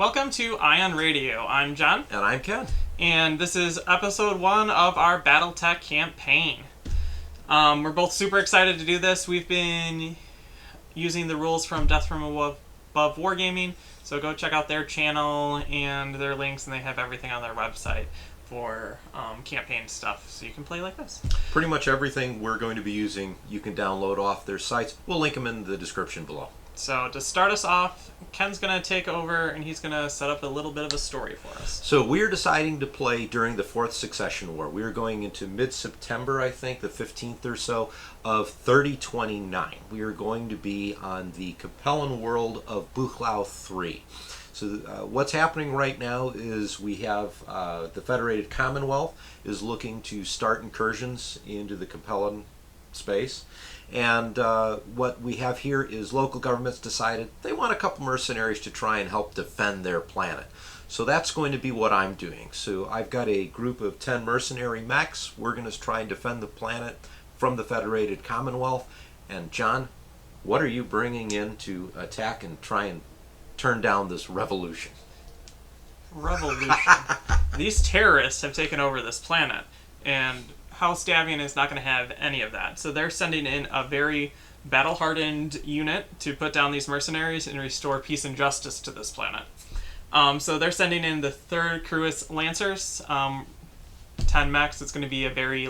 Welcome to Ion Radio. I'm John. And I'm Ken. And this is episode 1 of our BattleTech campaign. We're both super excited to do this. We've been using the rules from From Above Wargaming, so go check out their channel and their links, and they have everything on their website for campaign stuff, so you can play like this. Pretty much everything we're going to be using you can download off their sites. We'll link them in the description below. So to start us off, Ken's going to take over and he's going to set up a little bit of a story for us. So we're deciding to play during the Fourth Succession War. We are going into mid-September, I think, the 15th or so, of 3029. We are going to be on the Capellan world of Buchlau III. So what's happening right now is we have the Federated Commonwealth is looking to start incursions into the Capellan space. And what we have here is local governments decided they want a couple mercenaries to try and help defend their planet. So that's going to be what I'm doing. So I've got a group of 10 mercenary mechs. We're going to try and defend the planet from the Federated Commonwealth. And John, what are you bringing in to attack and try and turn down this revolution? Revolution. These terrorists have taken over this planet, and House Davion is not going to have any of that. So they're sending in a very battle-hardened unit to put down these mercenaries and restore peace and justice to this planet. So they're sending in the 3rd Crucis Lancers, 10 mechs. It's going to be a very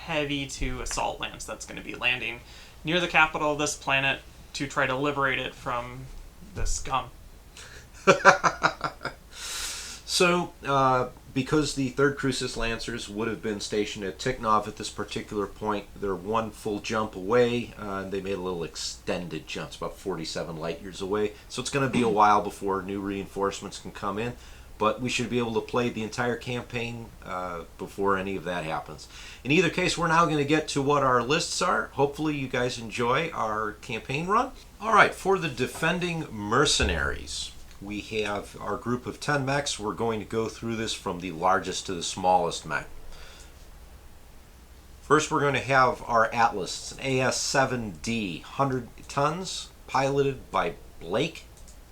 heavy to assault lance that's going to be landing near the capital of this planet to try to liberate it from the scum. So, because the 3rd Crucis Lancers would have been stationed at Tikhnov at this particular point, they're one full jump away, and they made a little extended jump. It's about 47 light years away. So it's going to be a while before new reinforcements can come in, but we should be able to play the entire campaign before any of that happens. In either case, we're now going to get to what our lists are. Hopefully you guys enjoy our campaign run. All right, for the defending mercenaries, we have our group of 10 mechs. We're going to go through this from the largest to the smallest mech. First, we're going to have our Atlas. It's an AS-7D, 100 tons, piloted by Blake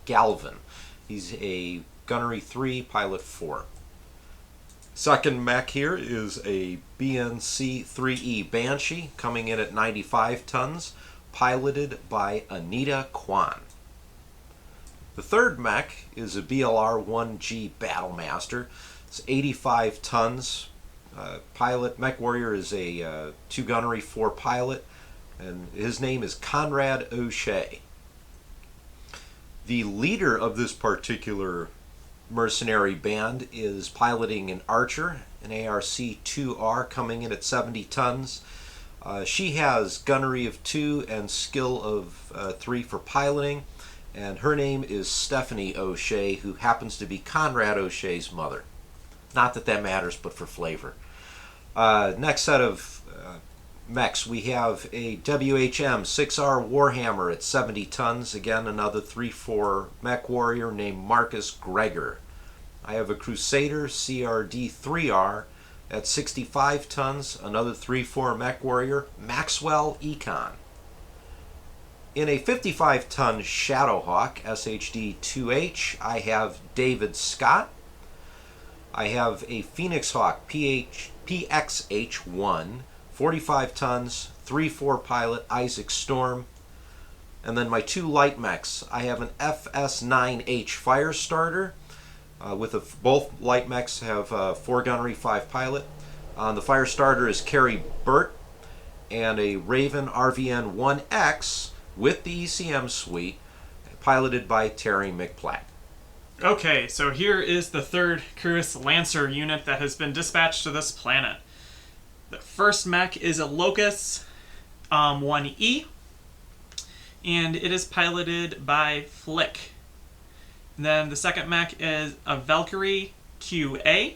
Galvin. He's a Gunnery 3, Pilot 4. Second mech here is a BNC-3E Banshee, coming in at 95 tons, piloted by Anita Kwan. The third mech is a BLR-1G Battlemaster. It's 85 tons. Mech Warrior is a 2 Gunnery 4 pilot, and his name is Conrad O'Shea. The leader of this particular mercenary band is piloting an Archer, an ARC-2R, coming in at 70 tons. She has Gunnery of 2 and Skill of 3 for piloting. And her name is Stephanie O'Shea, who happens to be Conrad O'Shea's mother. Not that that matters, but for flavor. Next set of mechs, we have a WHM 6R Warhammer at 70 tons. Again, another 3-4 mech warrior named Marcus Gregor. I have a Crusader CRD 3R at 65 tons. Another 3-4 mech warrior, Maxwell Econ. In a 55-ton Shadowhawk SHD-2H, I have David Scott. I have a Phoenix Hawk PXH-1, 45 tons, 3-4 pilot, Isaac Storm. And then my 2 light mechs. I have an FS-9H Firestarter. Both light mechs have 4 Gunnery, 5 pilot. The Firestarter is Kerry Burt, and a Raven RVN-1X with the ECM suite, piloted by Terry McPlatt. Okay, so here is the 3rd Crucis Lancer unit that has been dispatched to this planet. The first mech is a Locust 1E, and it is piloted by Flick. And then the second mech is a Valkyrie QA,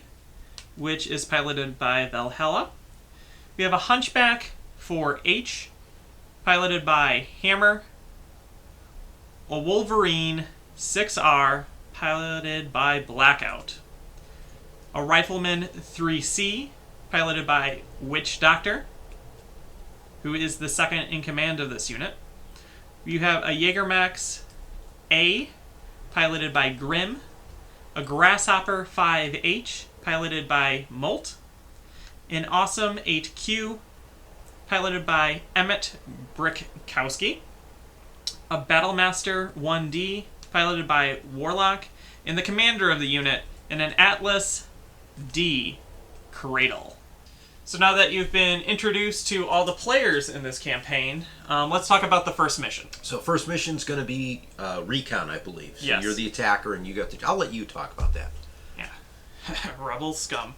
which is piloted by Valhalla. We have a Hunchback 4H, piloted by Hammer. A Wolverine 6R, piloted by Blackout. A Rifleman 3C, piloted by Witch Doctor, who is the second in command of this unit. You have a Jägermax A, piloted by Grim, a Grasshopper 5H, piloted by Molt, an Awesome 8Q, piloted by Emmett Brickkowski, a Battlemaster 1D, piloted by Warlock, and the commander of the unit, and an Atlas D Cradle. So now that you've been introduced to all the players in this campaign, let's talk about the first mission. So first mission's going to be recon, I believe. So Yes. you're the attacker, and you got the. I'll let you talk about that. Yeah. Rebel scum.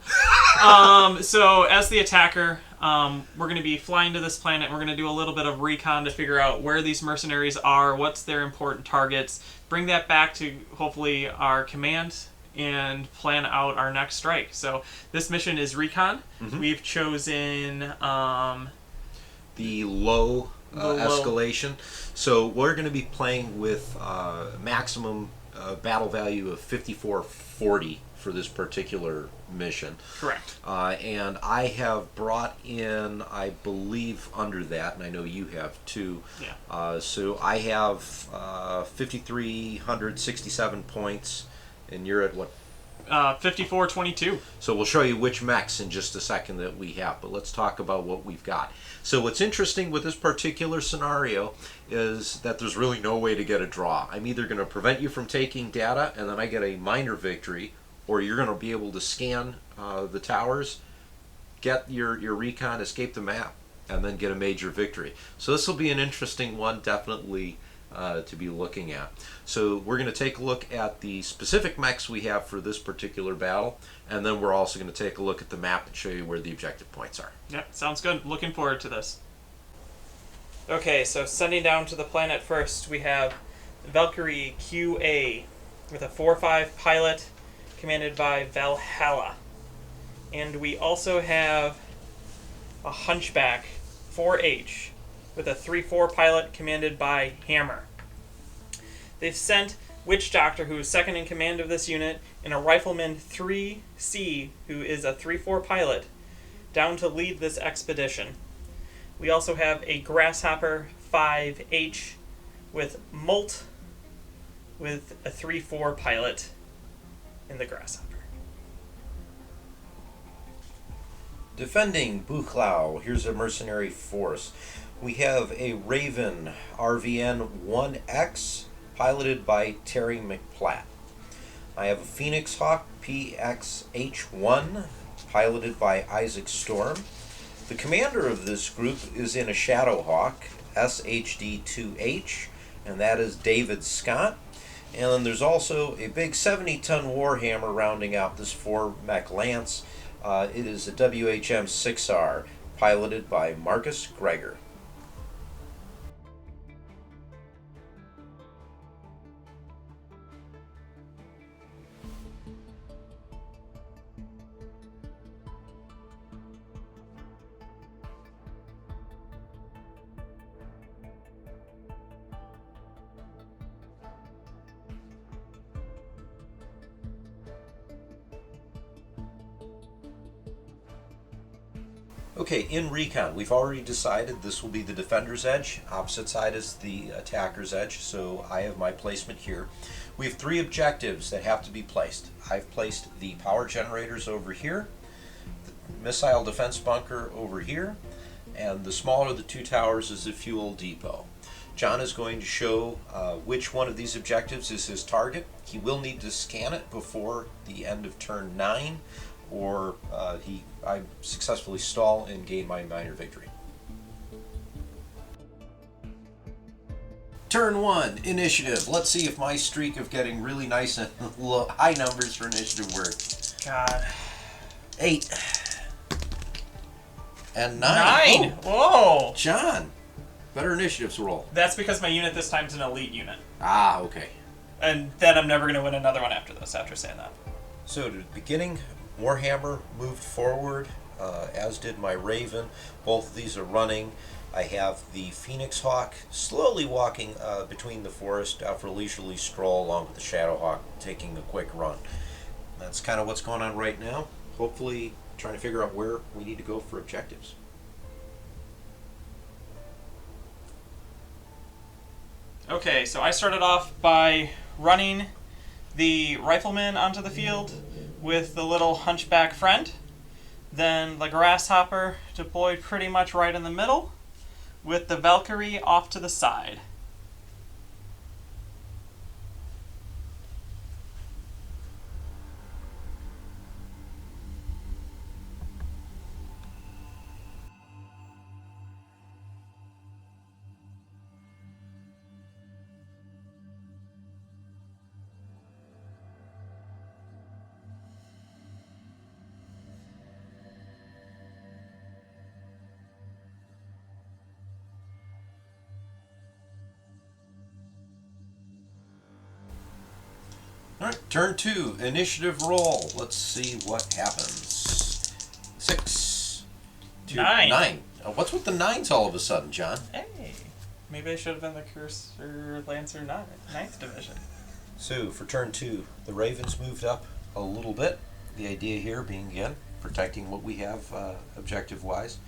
So as the attacker, we're going to be flying to this planet. We're going to do a little bit of recon to figure out where these mercenaries are, what's their important targets, bring that back to hopefully our command, and plan out our next strike. So this mission is recon. Mm-hmm. We've chosen The low escalation. So we're going to be playing with maximum battle value of 5440 for this particular mission. correct. And I have brought in, I believe, under that, and I know you have too. Yeah. So I have 5,367 points, and you're at what? 5422. So we'll show you which mechs in just a second that we have, but let's talk about what we've got. So what's interesting with this particular scenario is that there's really no way to get a draw. I'm either going to prevent you from taking data and then I get a minor victory, or you're going to be able to scan the towers, get your recon, escape the map, and then get a major victory. So this will be an interesting one, definitely to be looking at. So we're going to take a look at the specific mechs we have for this particular battle, and then we're also going to take a look at the map and show you where the objective points are. Yeah, sounds good. Looking forward to this. Okay, so sending down to the planet first, we have Valkyrie QA with a 4-5 pilot commanded by Valhalla. And we also have a Hunchback 4H with a 3-4 pilot commanded by Hammer. They've sent Witch Doctor, who is second in command of this unit, and a Rifleman 3C, who is a 3-4 pilot, down to lead this expedition. We also have a Grasshopper 5H with Molt with a 3-4 pilot in the Grasshopper. Defending Buchlau, here's a mercenary force. We have a Raven RVN 1X piloted by Terry McPlatt. I have a Phoenix Hawk PXH1 piloted by Isaac Storm. The commander of this group is in a Shadow Hawk SHD-2H, and that is David Scott. And then there's also a big 70-ton Warhammer rounding out this 4-mech lance. It is a WHM-6R piloted by Marcus Gregor. Okay, in recon, we've already decided this will be the defender's edge. Opposite side is the attacker's edge, so I have my placement here. We have 3 objectives that have to be placed. I've placed the power generators over here, the missile defense bunker over here, and the smaller of the 2 towers is the fuel depot. John is going to show which one of these objectives is his target. He will need to scan it before the end of turn 9, or I successfully stall and gain my minor victory. Turn 1, initiative. Let's see if my streak of getting really nice and high numbers for initiative works. God. 8 and 9. 9! Oh, Whoa! John, better initiatives roll. That's because my unit this time is an elite unit. Ah, okay. And then I'm never going to win another one after this, after saying that. So, to the beginning, Warhammer moved forward, as did my Raven. Both of these are running. I have the Phoenix Hawk slowly walking between the forest for a leisurely stroll, along with the Shadow Hawk taking a quick run. That's kind of what's going on right now. Hopefully trying to figure out where we need to go for objectives. Okay, so I started off by running the rifleman onto the field with the little hunchback friend. Then the grasshopper deployed pretty much right in the middle, with the Valkyrie off to the side. Alright, turn 2, initiative roll. Let's see what happens. 6. 2, 9. What's with the 9s all of a sudden, John? Hey, maybe I should have been the Crucis Lancer 9th Division. So, for turn 2, the Ravens moved up a little bit. The idea here being, again, protecting what we have objective-wise.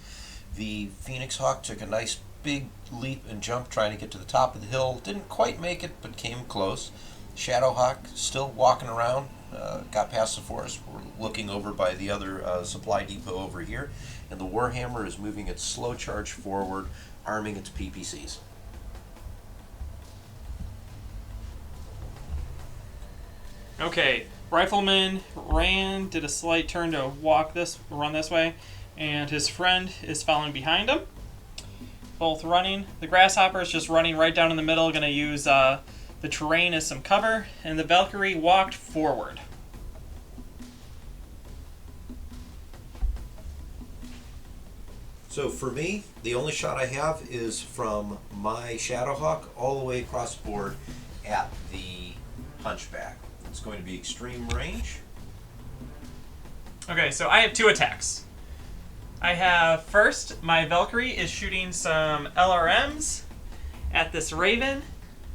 The Phoenix Hawk took a nice big leap and jump trying to get to the top of the hill. Didn't quite make it, but came close. Shadowhawk still walking around, got past the forest. We're looking over by the other supply depot over here, and the Warhammer is moving its slow charge forward, arming its PPCs. Okay, rifleman ran, did a slight turn to run this way, and his friend is following behind him. Both running. The grasshopper is just running right down in the middle, going to use the terrain as some cover, and the Valkyrie walked forward. So for me, the only shot I have is from my Shadowhawk all the way across the board at the Hunchback. It's going to be extreme range. Okay, so I have 2 attacks. I have first, my Valkyrie is shooting some LRMs at this Raven,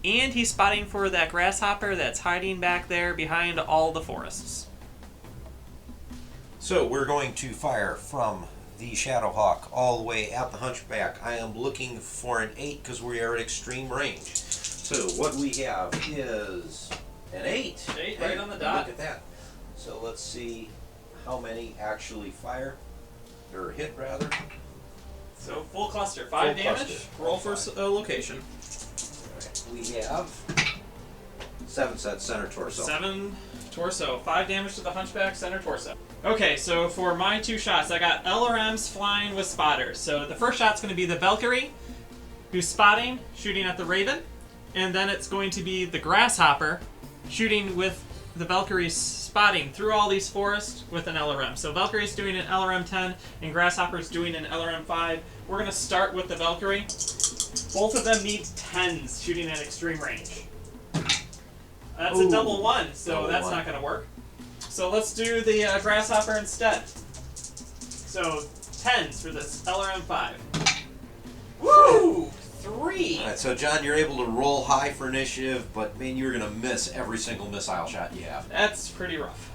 and he's spotting for that grasshopper that's hiding back there behind all the forests. So we're going to fire from the Shadowhawk all the way at the Hunchback. I am looking for an 8 because we are at extreme range. So what we have is an 8. 8 right on the dot. Look at that. So let's see how many actually fire, or hit rather. So full cluster, 5 Full damage. cluster. Roll for location. We have 7 sets, center torso. 7 torso. 5 damage to the Hunchback, center torso. Okay, so for my 2 shots, I got LRMs flying with spotters. So the first shot's going to be the Valkyrie, who's spotting, shooting at the Raven. And then it's going to be the Grasshopper, shooting with the Valkyrie's spotting through all these forests with an LRM. So Valkyrie's doing an LRM 10, and Grasshopper's doing an LRM 5. We're going to start with the Valkyrie. Both of them need 10s shooting at extreme range. That's a double 1, so double that's 1. not going to work. So let's do the Grasshopper instead. So 10s for this LRM 5. Woo! 3! Alright, so John, you're able to roll high for initiative, but man, you're going to miss every single missile shot you have. That's pretty rough.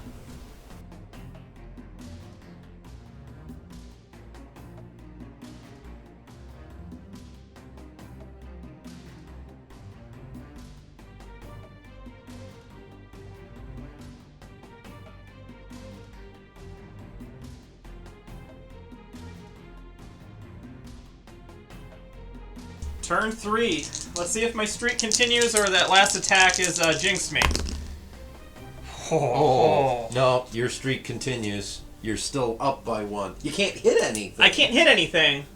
Turn 3. Let's see if my streak continues or that last attack is jinxed me. Oh, no, your streak continues. You're still up by 1. You can't hit anything. I can't hit anything,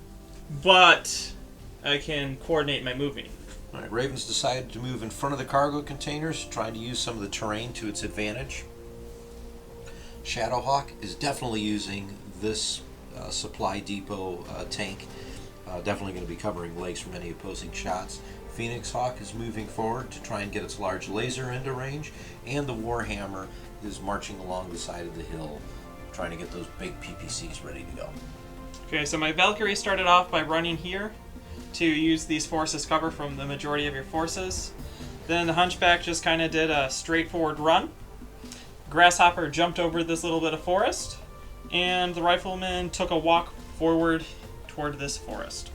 but I can coordinate my moving. Alright, Ravens decided to move in front of the cargo containers, trying to use some of the terrain to its advantage. Shadowhawk is definitely using this supply depot tank. Definitely going to be covering legs from any opposing shots. Phoenix Hawk is moving forward to try and get its large laser into range, and the Warhammer is marching along the side of the hill, trying to get those big PPCs ready to go. Okay, so my Valkyrie started off by running here to use these forces cover from the majority of your forces. Then the Hunchback just kind of did a straightforward run. Grasshopper jumped over this little bit of forest, and the Rifleman took a walk forward toward this forest.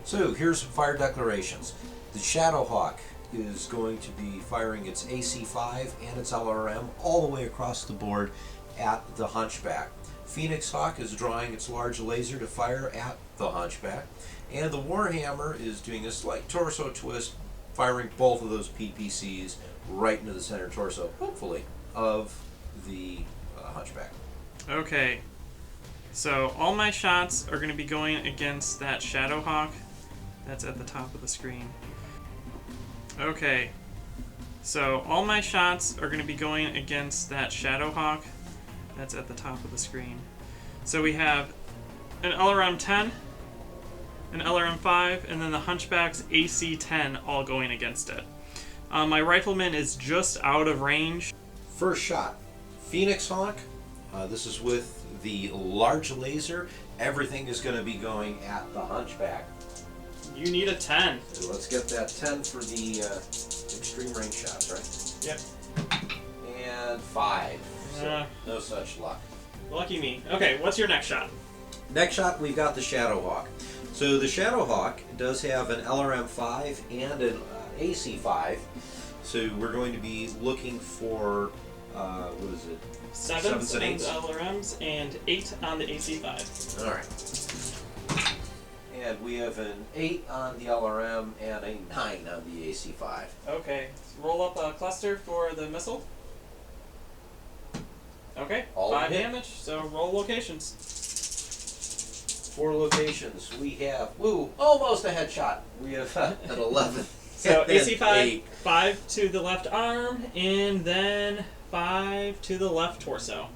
So here's some fire declarations. The Shadowhawk is going to be firing its AC-5 and its LRM all the way across the board at the Hunchback. Phoenix Hawk is drawing its large laser to fire at the Hunchback, and the Warhammer is doing a slight torso twist, firing both of those PPCs right into the center torso, hopefully, of the Hunchback. Okay, so all my shots are going to be going against that Shadowhawk that's at the top of the screen. Okay, so all my shots are going to be going against that Shadowhawk that's at the top of the screen. So we have an LRM 10, an LRM 5, and then the Hunchback's AC 10 all going against it. My Rifleman is just out of range. First shot, Phoenix Hawk. This is with the large laser. Everything is going to be going at the Hunchback. You need a 10. So let's get that 10 for the extreme range shots, right? Yep. And 5. So no such luck. Lucky me. Okay, what's your next shot? Next shot, we've got the Shadowhawk. So the Shadowhawk does have an LRM 5 and an AC 5. So we're going to be looking for, what is it? 7 on the 8s? LRMs and 8 on the AC 5. All right. And we have an 8 on the LRM and a 9 on the AC 5. Okay, roll up a cluster for the missile. Okay, All 5 hit. damage, so roll locations. 4 locations. We have, almost a headshot. We have an 11. So and AC 5, 8. 5 to the left arm, and then 5 to the left torso.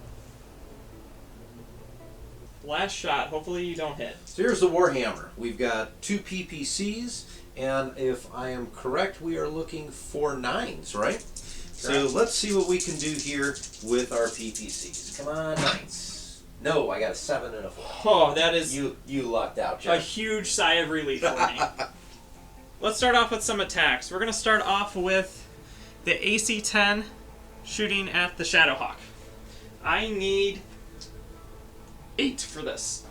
Last shot, hopefully you don't hit. So here's the Warhammer. We've got 2 PPCs, and if I am correct, we are looking for 9s, right? So let's see what we can do here with our PPCs. Come on, 9s. No, I got a 7 and a 4. Oh, that is You lucked out, a Jeff. huge sigh of relief for me. Let's start off with some attacks. We're going to start off with the AC-10 shooting at the Shadowhawk. I need 8 for this.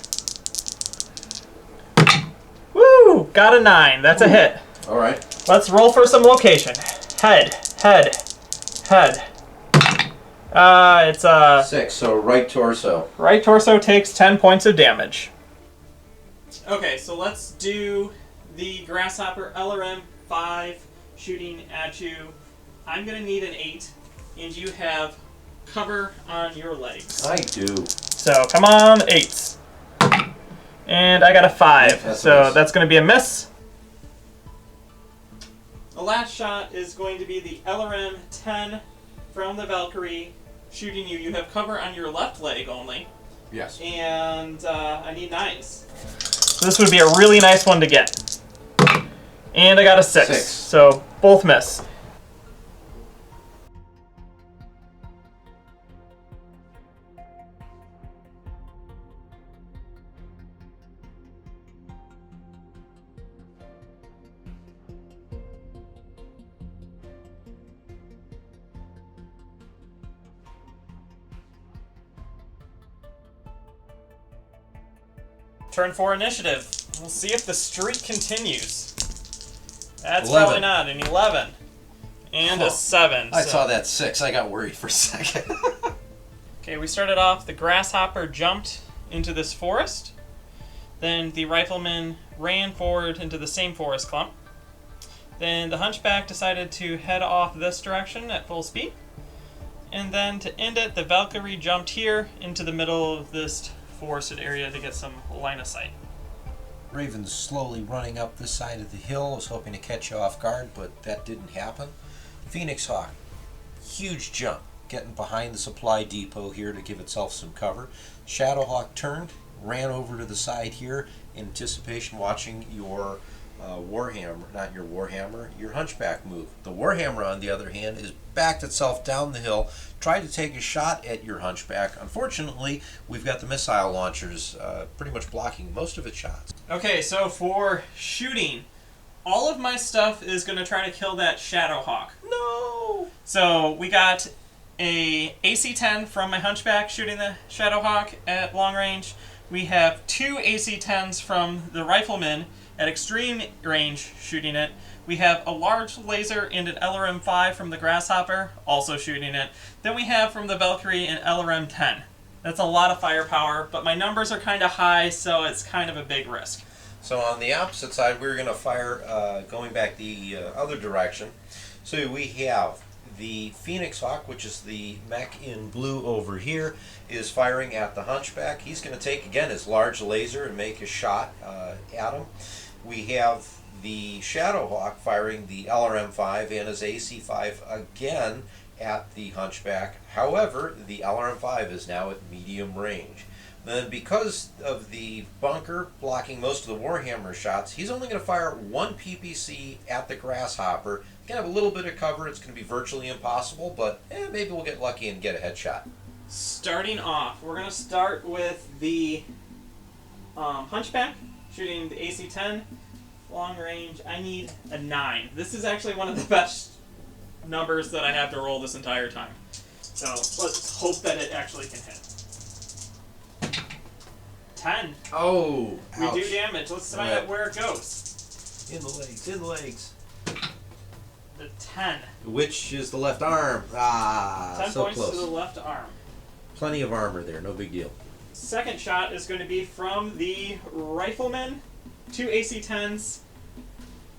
Woo! Got a 9. That's a hit. All right. Let's roll for some location. Head, head, head. It's 6, so right torso. right torso takes 10 points of damage. Okay, so let's do the Grasshopper LRM 5 shooting at you. I'm going to need an 8, and you have cover on your legs. I do. So come on, 8s. And I got a 5, That's a so miss. that's going to be a miss. The last shot is going to be the LRM 10 from the Valkyrie shooting you. You have cover on your left leg only. Yes. And I need 9s. So this would be a really nice one to get. And I got a 6. 6. So both miss. Turn 4 initiative. We'll see if the streak continues. That's 11. probably not. An 11. And a 7. I so- saw that 6. I got worried for a second. Okay, we started off, the Grasshopper jumped into this forest. Then the Rifleman ran forward into the same forest clump. Then the Hunchback decided to head off this direction at full speed. And then to end it, the Valkyrie jumped here into the middle of this forested area to get some line of sight. Raven's slowly running up this side of the hill. I was hoping to catch you off guard, but that didn't happen. Phoenix Hawk, huge jump, getting behind the supply depot here to give itself some cover. Shadowhawk turned, ran over to the side here in anticipation, watching your your Hunchback move. The Warhammer, on the other hand, is backed itself down the hill, tried to take a shot at your Hunchback. Unfortunately, we've got the missile launchers pretty much blocking most of its shots. Okay, so for shooting, all of my stuff is going to try to kill that Shadowhawk. No! So we got a AC-10 from my Hunchback shooting the Shadowhawk at long range. We have 2 AC-10s from the Rifleman at extreme range shooting it. We have a large laser and an LRM-5 from the Grasshopper, also shooting it. Then we have from the Valkyrie an LRM-10. That's a lot of firepower, but my numbers are kind of high, so it's kind of a big risk. So on the opposite side, we're going to fire going back the other direction. So we have the Phoenix Hawk, which is the mech in blue over here, is firing at the Hunchback. He's going to take, again, his large laser and make a shot at him. We have the Shadow Hawk firing the LRM-5 and his AC-5 again at the Hunchback. However, the LRM-5 is now at medium range. Then because of the bunker blocking most of the Warhammer shots, he's only going to fire one PPC at the Grasshopper. He's going to have a little bit of cover. It's going to be virtually impossible, but maybe we'll get lucky and get a headshot. Starting off, we're going to start with the Hunchback, shooting the AC-10. Long range, I need a 9. This is actually one of the best numbers that I have to roll this entire time. So let's hope that it actually can hit. 10. Oh, we ouch. do damage. Let's find out where it goes. In the legs, in the legs. The 10. Which is the left arm. 10 so points close. to the left arm. Plenty of armor there, no big deal. Second shot is going to be from the Rifleman. 2 AC-10s.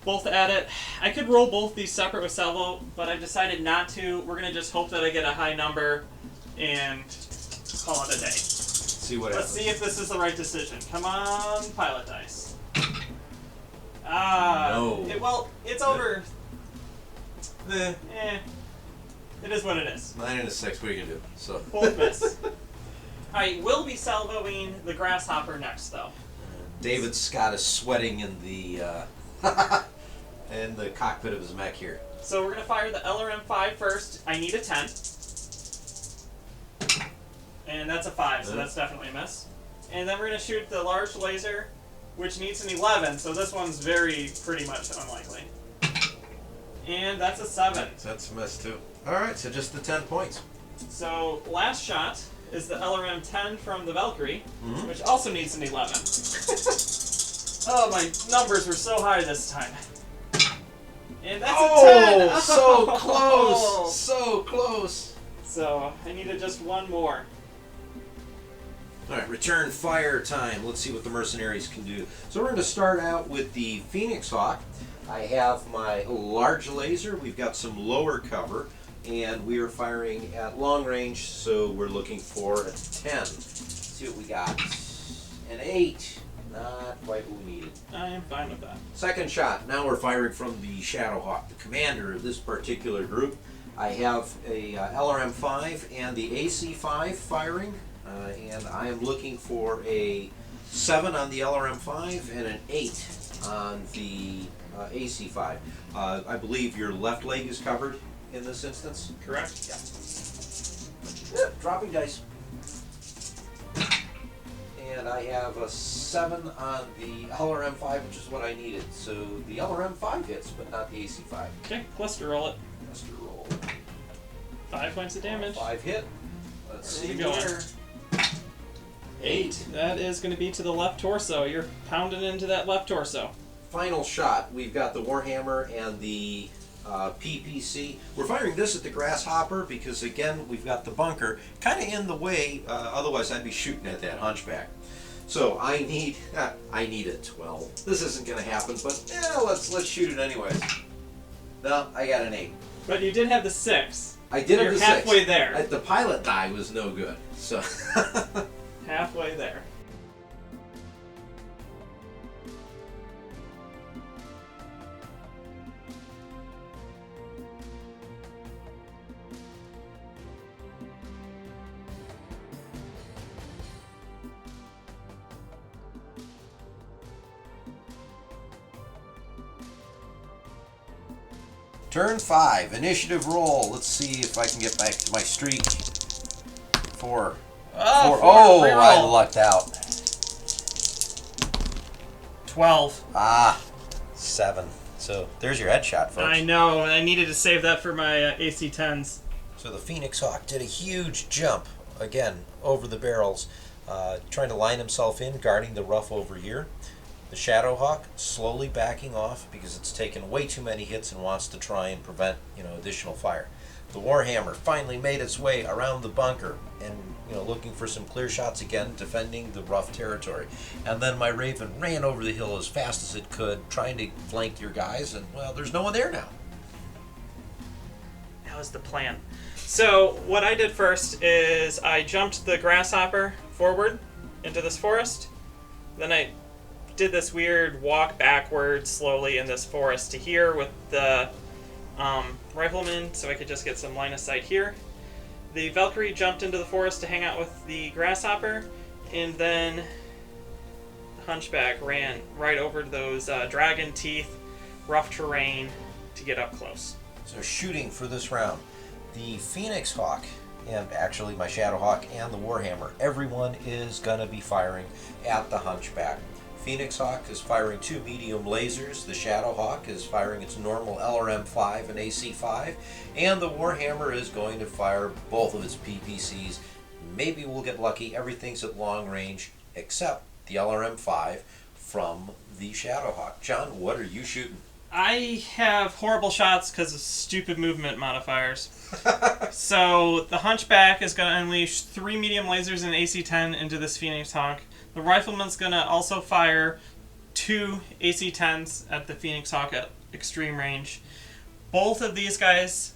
Both at it. I could roll both these separate with salvo, but I've decided not to. We're going to just hope that I get a high number and call it a day. See what Let's see if this is the right decision. Come on, pilot dice. No. It's over. It is what it is. 9 and a 6, what are you going to do? So. Both miss. I will be salvoing the Grasshopper next, though. David Scott is sweating in the in the cockpit of his mech here. So we're going to fire the LRM-5 first. I need a 10. And that's a 5, so that's definitely a miss. And then we're going to shoot the large laser, which needs an 11, so this one's pretty much unlikely. And that's a 7. That's a miss too. Alright, so just the 10 points. So last shot is the LRM-10 from the Valkyrie, which also needs an 11. Oh, my numbers were so high this time. And that's a 10! So close! So close! So I needed just one more. Alright, return fire time. Let's see what the Mercenaries can do. So we're going to start out with the Phoenix Hawk. I have my large laser. We've got some lower cover. And we are firing at long range, so we're looking for a 10. Let's see what we got. An 8. Not quite what we needed. I am fine with that. Second shot. Now we're firing from the Shadowhawk, the commander of this particular group. I have a LRM-5 and the AC-5 firing, and I am looking for a 7 on the LRM-5 and an 8 on the AC-5. I believe your left leg is covered in this instance? Correct? Yeah. Dropping dice. And I have a 7 on the LRM-5, which is what I needed. So the LRM-5 hits, but not the AC-5. Okay, cluster roll it. Cluster roll. 5 points of damage. 5 hit. Let's see we going? here. 8. That is going to be to the left torso. You're pounding into that left torso. Final shot. We've got the Warhammer and the PPC. We're firing this at the Grasshopper because, again, we've got the bunker kind of in the way. Otherwise, I'd be shooting at that Hunchback. So I need a 12. This isn't going to happen, but let's shoot it anyways. No, I got an 8. But you did have the 6. I did have the 6. You're halfway there. The pilot die was no good. So halfway there. Turn 5, initiative roll. Let's see if I can get back to my streak. 4. Oh, 4. Oh, reroll. I lucked out. 12. 7. So there's your headshot, folks. I know. I needed to save that for my AC-10s. So the Phoenix Hawk did a huge jump, again, over the barrels, trying to line himself in, guarding the rough over here. The Shadowhawk slowly backing off because it's taken way too many hits and wants to try and prevent, additional fire. The Warhammer finally made its way around the bunker and, looking for some clear shots again, defending the rough territory. And then my Raven ran over the hill as fast as it could, trying to flank your guys, and, well, there's no one there now. That was the plan. So what I did first is I jumped the grasshopper forward into this forest. Then I did this weird walk backwards slowly in this forest to here with the rifleman, so I could just get some line of sight here. The Valkyrie jumped into the forest to hang out with the grasshopper, and then the hunchback ran right over those dragon teeth, rough terrain to get up close. So shooting for this round, the Phoenix Hawk, and actually my Shadowhawk and the Warhammer, everyone is going to be firing at the hunchback. Phoenix Hawk is firing 2 medium lasers, the Shadowhawk is firing its normal LRM-5 and AC-5, and the Warhammer is going to fire both of its PPCs. Maybe we'll get lucky, everything's at long range except the LRM-5 from the Shadowhawk. John, what are you shooting? I have horrible shots because of stupid movement modifiers. So the Hunchback is going to unleash 3 medium lasers and AC-10 into this Phoenix Hawk. The Rifleman's going to also fire 2 AC-10s at the Phoenix Hawk at extreme range. Both of these guys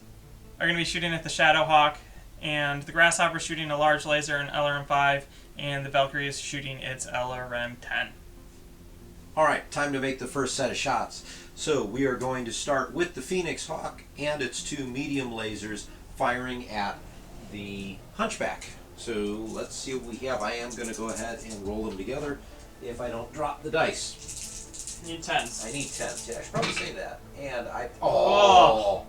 are going to be shooting at the Shadowhawk, and the Grasshopper shooting a large laser and LRM-5, and the Valkyrie is shooting its LRM-10. Alright, time to make the first set of shots. So we are going to start with the Phoenix Hawk and its 2 medium lasers firing at the Hunchback. So let's see what we have. I am going to go ahead and roll them together if I don't drop the dice. Need 10s. I need 10s. Yeah, I should probably say that. And I... Oh!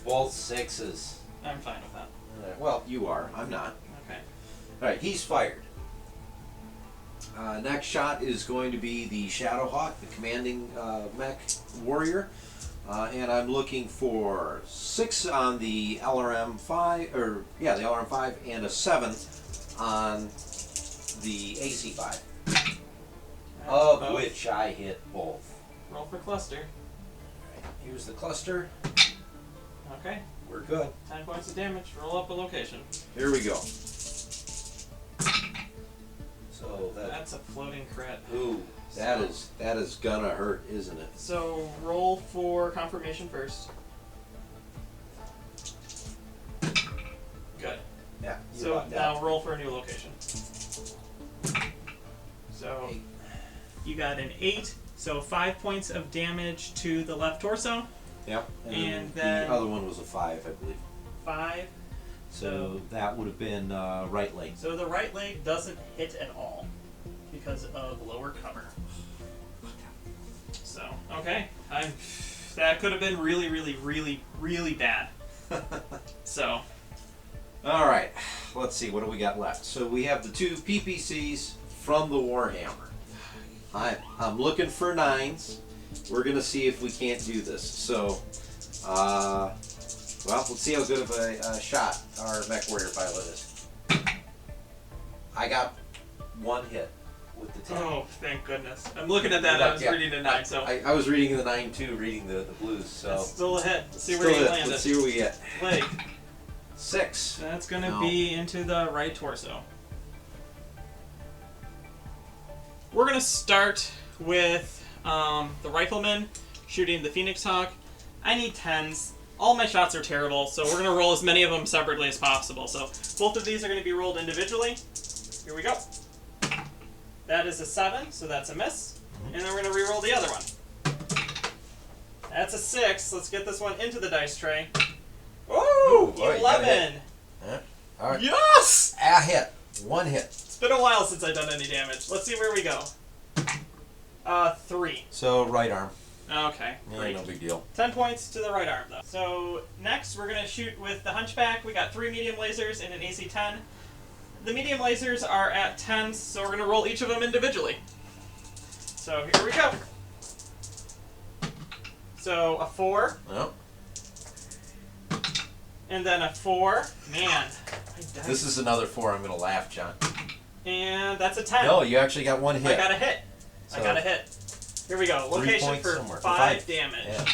Both 6s. I'm fine with that. Well, you are. I'm not. Okay. Alright, he's fired. Next shot is going to be the Shadowhawk, the commanding Mech Warrior. And I'm looking for 6 on the LRM-5, the LRM-5, and a 7 on the AC-5. Of which I hit both. Roll for cluster. Alright, here's the cluster. Okay. We're good. 10 points of damage. Roll up a location. Here we go. So that's a floating crit. Ooh, that is gonna hurt, isn't it? So roll for confirmation first. Good. Yeah. So now roll for a new location. So you got an 8. So 5 points of damage to the left torso. Yep. And then the other one was a 5, I believe. 5. So that would have been right leg. So the right leg doesn't hit at all because of lower cover. So, okay. That could have been really, really, really, really bad. So. Alright, let's see, what do we got left? So we have the 2 PPCs from the Warhammer. I'm looking for 9s. We're going to see if we can't do this. So, well, let's see how good of a shot our Mech Warrior pilot is. I got 1 hit with the 10. Oh, thank goodness. I'm looking at that, I was reading a 9, so. I was reading the 9 too, reading the blues, so. It's still a hit. Let's see where you land. Let's see what we get. Leg. 6. That's going to be into the right torso. We're going to start with the Rifleman shooting the Phoenix Hawk. I need 10s. All my shots are terrible, so we're going to roll as many of them separately as possible. So both of these are going to be rolled individually. Here we go. That is a 7, so that's a miss. And then we're going to re-roll the other one. That's a 6. Let's get this one into the dice tray. Ooh, 11. Huh? All right. Yes! A hit. 1 hit. It's been a while since I've done any damage. Let's see where we go. 3. So right arm. Okay, great. No big deal. 10 points to the right arm, though. So next, we're going to shoot with the Hunchback. We got 3 medium lasers and an AC-10. The medium lasers are at 10s, so we're going to roll each of them individually. So here we go. So a 4. Well. And then a 4. Man. This is another 4. I'm going to laugh, John. And that's a 10. No, you actually got 1 hit. I got a hit. So, I got a hit. Here we go. 3 Location points for somewhere. 5 damage. Yeah.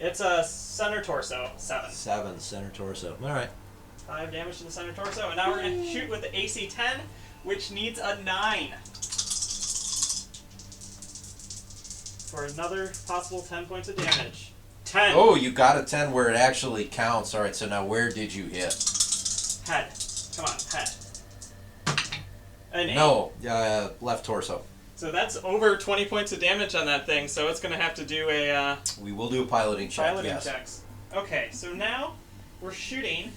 It's a center torso, 7. 7 center torso. All right. 5 damage to the center torso, and now we're going to shoot with the AC 10, which needs a 9. For another possible 10 points of damage. 10. Oh, you got a 10 where it actually counts. All right, so now where did you hit? Head. Come on, head. An 8. No, left torso. So that's over 20 points of damage on that thing, so it's going to have to do a... We will do a piloting check, piloting yes. checks. Okay, so now we're shooting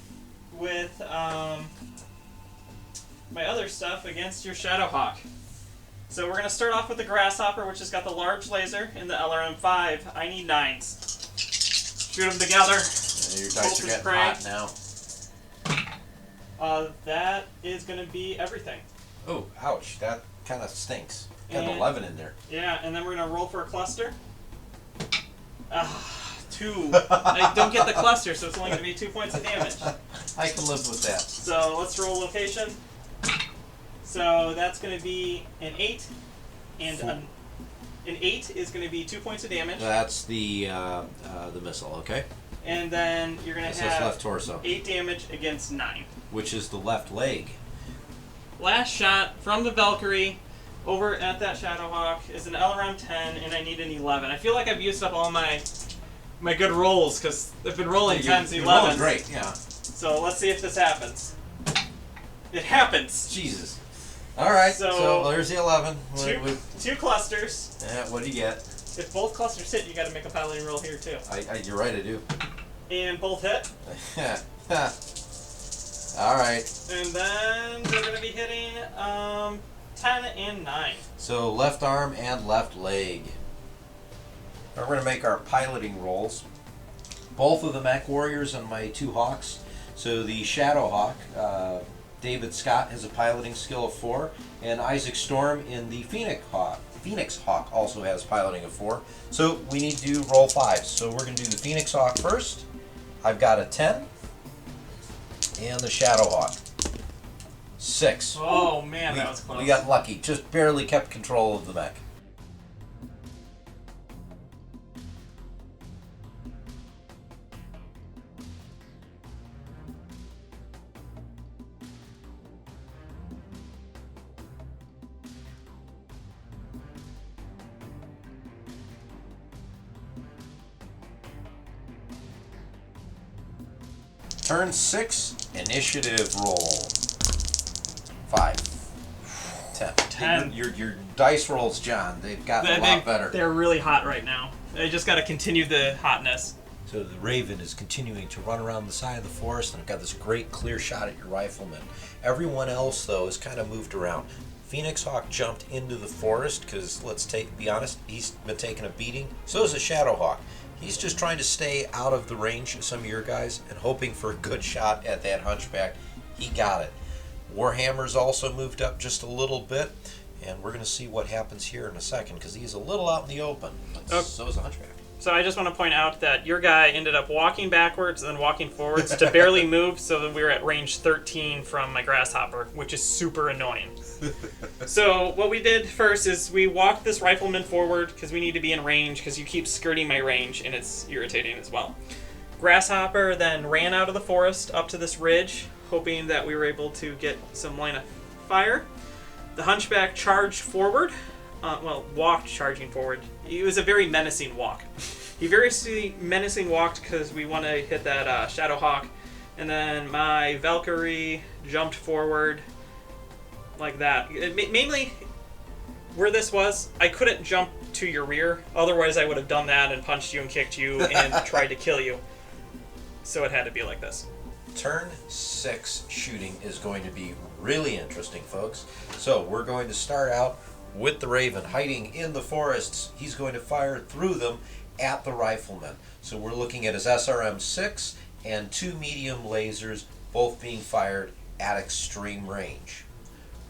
with my other stuff against your Shadowhawk. So we're going to start off with the Grasshopper, which has got the large laser in the LRM-5. I need 9s. Shoot them together. Your dice are getting hot now. That is going to be everything. Oh, ouch. That kind of stinks. Got an And- 11 in there. Yeah, and then we're going to roll for a cluster. 2. I don't get the cluster, so it's only going to be 2 points of damage. I can live with that. So let's roll location. So that's going to be an 8, and an 8 is going to be 2 points of damage. That's the missile, okay? And then you're going to That's have left torso, 8 damage against 9. which is the left leg. Last shot from the Valkyrie over at that Shadowhawk is an LRM 10, and I need an 11. I feel like I've used up all my good rolls because I've been rolling 10s, 11s. You're rolling great, yeah. So let's see if this happens. It happens. Jesus. All right, so there's the 11. Two clusters. Yeah, what do you get? If both clusters hit, you got to make a piloting roll here too. You're right, I do. And both hit. All right. And then they're going to be hitting 10 and 9. So left arm and left leg. Now we're going to make our piloting rolls. Both of the Mech Warriors and my 2 Hawks. So the Shadowhawk, David Scott has a piloting skill of 4, and Isaac Storm in the Phoenix Hawk also has piloting of 4. So we need to roll 5s. So we're going to do the Phoenix Hawk first. I've got a 10, and the Shadowhawk 6. Oh man, that was close. We got lucky. Just barely kept control of the mech. Turn 6, initiative roll. 5. 10. 10. Your dice rolls, John, they've gotten a lot better. They're really hot right now. They just got to continue the hotness. So the Raven is continuing to run around the side of the forest, and I've got this great clear shot at your rifleman. Everyone else, though, is kind of moved around. Phoenix Hawk jumped into the forest because, be honest, he's been taking a beating. So is the Shadowhawk. He's just trying to stay out of the range of some of your guys and hoping for a good shot at that Hunchback. He got it. Warhammer's also moved up just a little bit, and we're going to see what happens here in a second because he's a little out in the open. But so is the Hunchback. So I just want to point out that your guy ended up walking backwards and then walking forwards to barely move, so that we were at range 13 from my Grasshopper, which is super annoying. So what we did first is we walked this rifleman forward because we need to be in range because you keep skirting my range and it's irritating as well. Grasshopper then ran out of the forest up to this ridge, hoping that we were able to get some line of fire. The Hunchback charged forward. Walked charging forward. It was a very menacing walk. He very menacing walked because we want to hit that Shadowhawk. And then my Valkyrie jumped forward like that. Mainly, where this was, I couldn't jump to your rear. Otherwise, I would have done that and punched you and kicked you and tried to kill you. So it had to be like this. Turn 6 shooting is going to be really interesting, folks. So we're going to start out with the Raven hiding in the forests. He's going to fire through them at the rifleman. So we're looking at his SRM-6 and 2 medium lasers, both being fired at extreme range.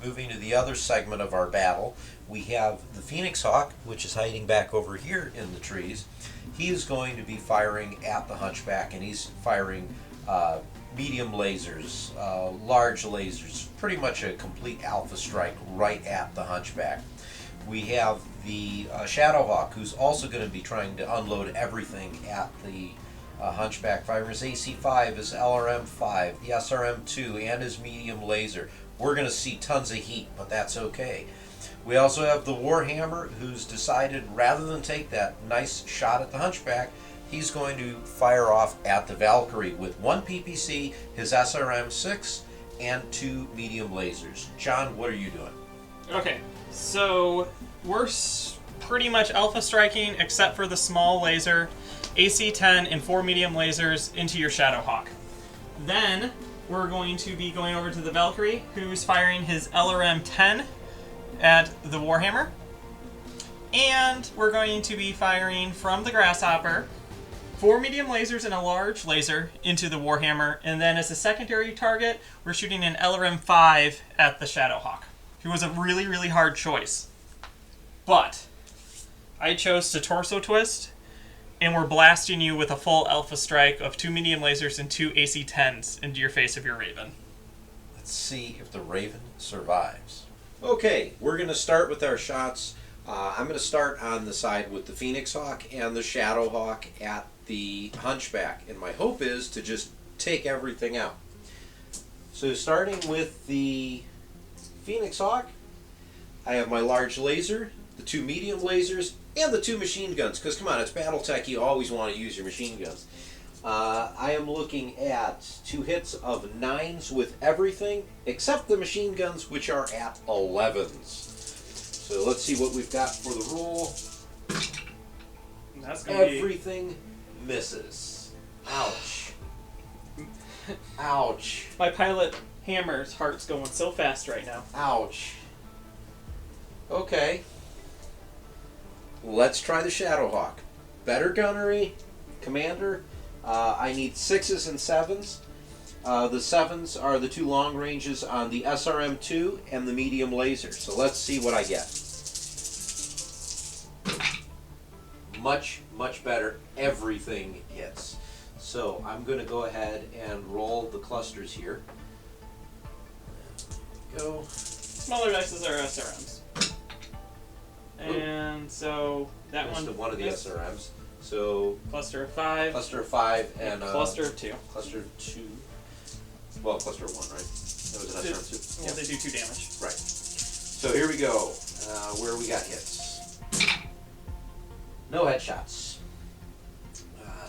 Moving to the other segment of our battle, we have the Phoenix Hawk, which is hiding back over here in the trees. He is going to be firing at the Hunchback, and he's firing medium lasers, large lasers, pretty much a complete alpha strike right at the Hunchback. We have the Shadowhawk, who's also going to be trying to unload everything at the Hunchback. Firing his AC-5, his LRM-5, the SRM-2, and his medium laser. We're going to see tons of heat, but that's okay. We also have the Warhammer, who's decided rather than take that nice shot at the Hunchback, he's going to fire off at the Valkyrie with 1 PPC, his SRM-6, and 2 medium lasers. John, what are you doing? Okay, so we're pretty much alpha striking except for the small laser, AC-10 and 4 medium lasers into your Shadowhawk. Then we're going to be going over to the Valkyrie, who's firing his LRM-10 at the Warhammer. And we're going to be firing from the Grasshopper 4 medium lasers and a large laser into the Warhammer. And then as a secondary target, we're shooting an LRM-5 at the Shadowhawk, who was a really, really hard choice. But I chose to torso twist, and we're blasting you with a full alpha strike of 2 medium lasers and 2 AC-10s into your face of your Raven. Let's see if the Raven survives. Okay, we're going to start with our shots. I'm going to start on the side with the Phoenix Hawk and the Shadowhawk at the Hunchback, and my hope is to just take everything out. So starting with the Phoenix Hawk, I have my large laser, the 2 medium lasers, and the 2 machine guns, because come on, it's BattleTech, you always want to use your machine guns. I am looking at 2 hits of 9s with everything, except the machine guns, which are at 11s. So let's see what we've got for the roll. That's gonna Everything misses. Ouch. Ouch. My pilot Hammer's heart's going so fast right now. Ouch. Okay. Let's try the Shadowhawk. Better gunnery, commander. I need 6s and 7s. The 7s are the 2 long ranges on the SRM-2 and the medium laser. So let's see what I get. Much, much better. Everything hits. So I'm going to go ahead and roll the clusters here. Go. Smaller dices are SRMs. And so that Just one. one of the SRMs. So Cluster of 5. cluster of 5 and cluster of 2. Cluster of 2. Well, cluster of 1, right? That was an SRM 2. Yeah, they do 2 damage. Right. So here we go. Where we got hits. No headshots.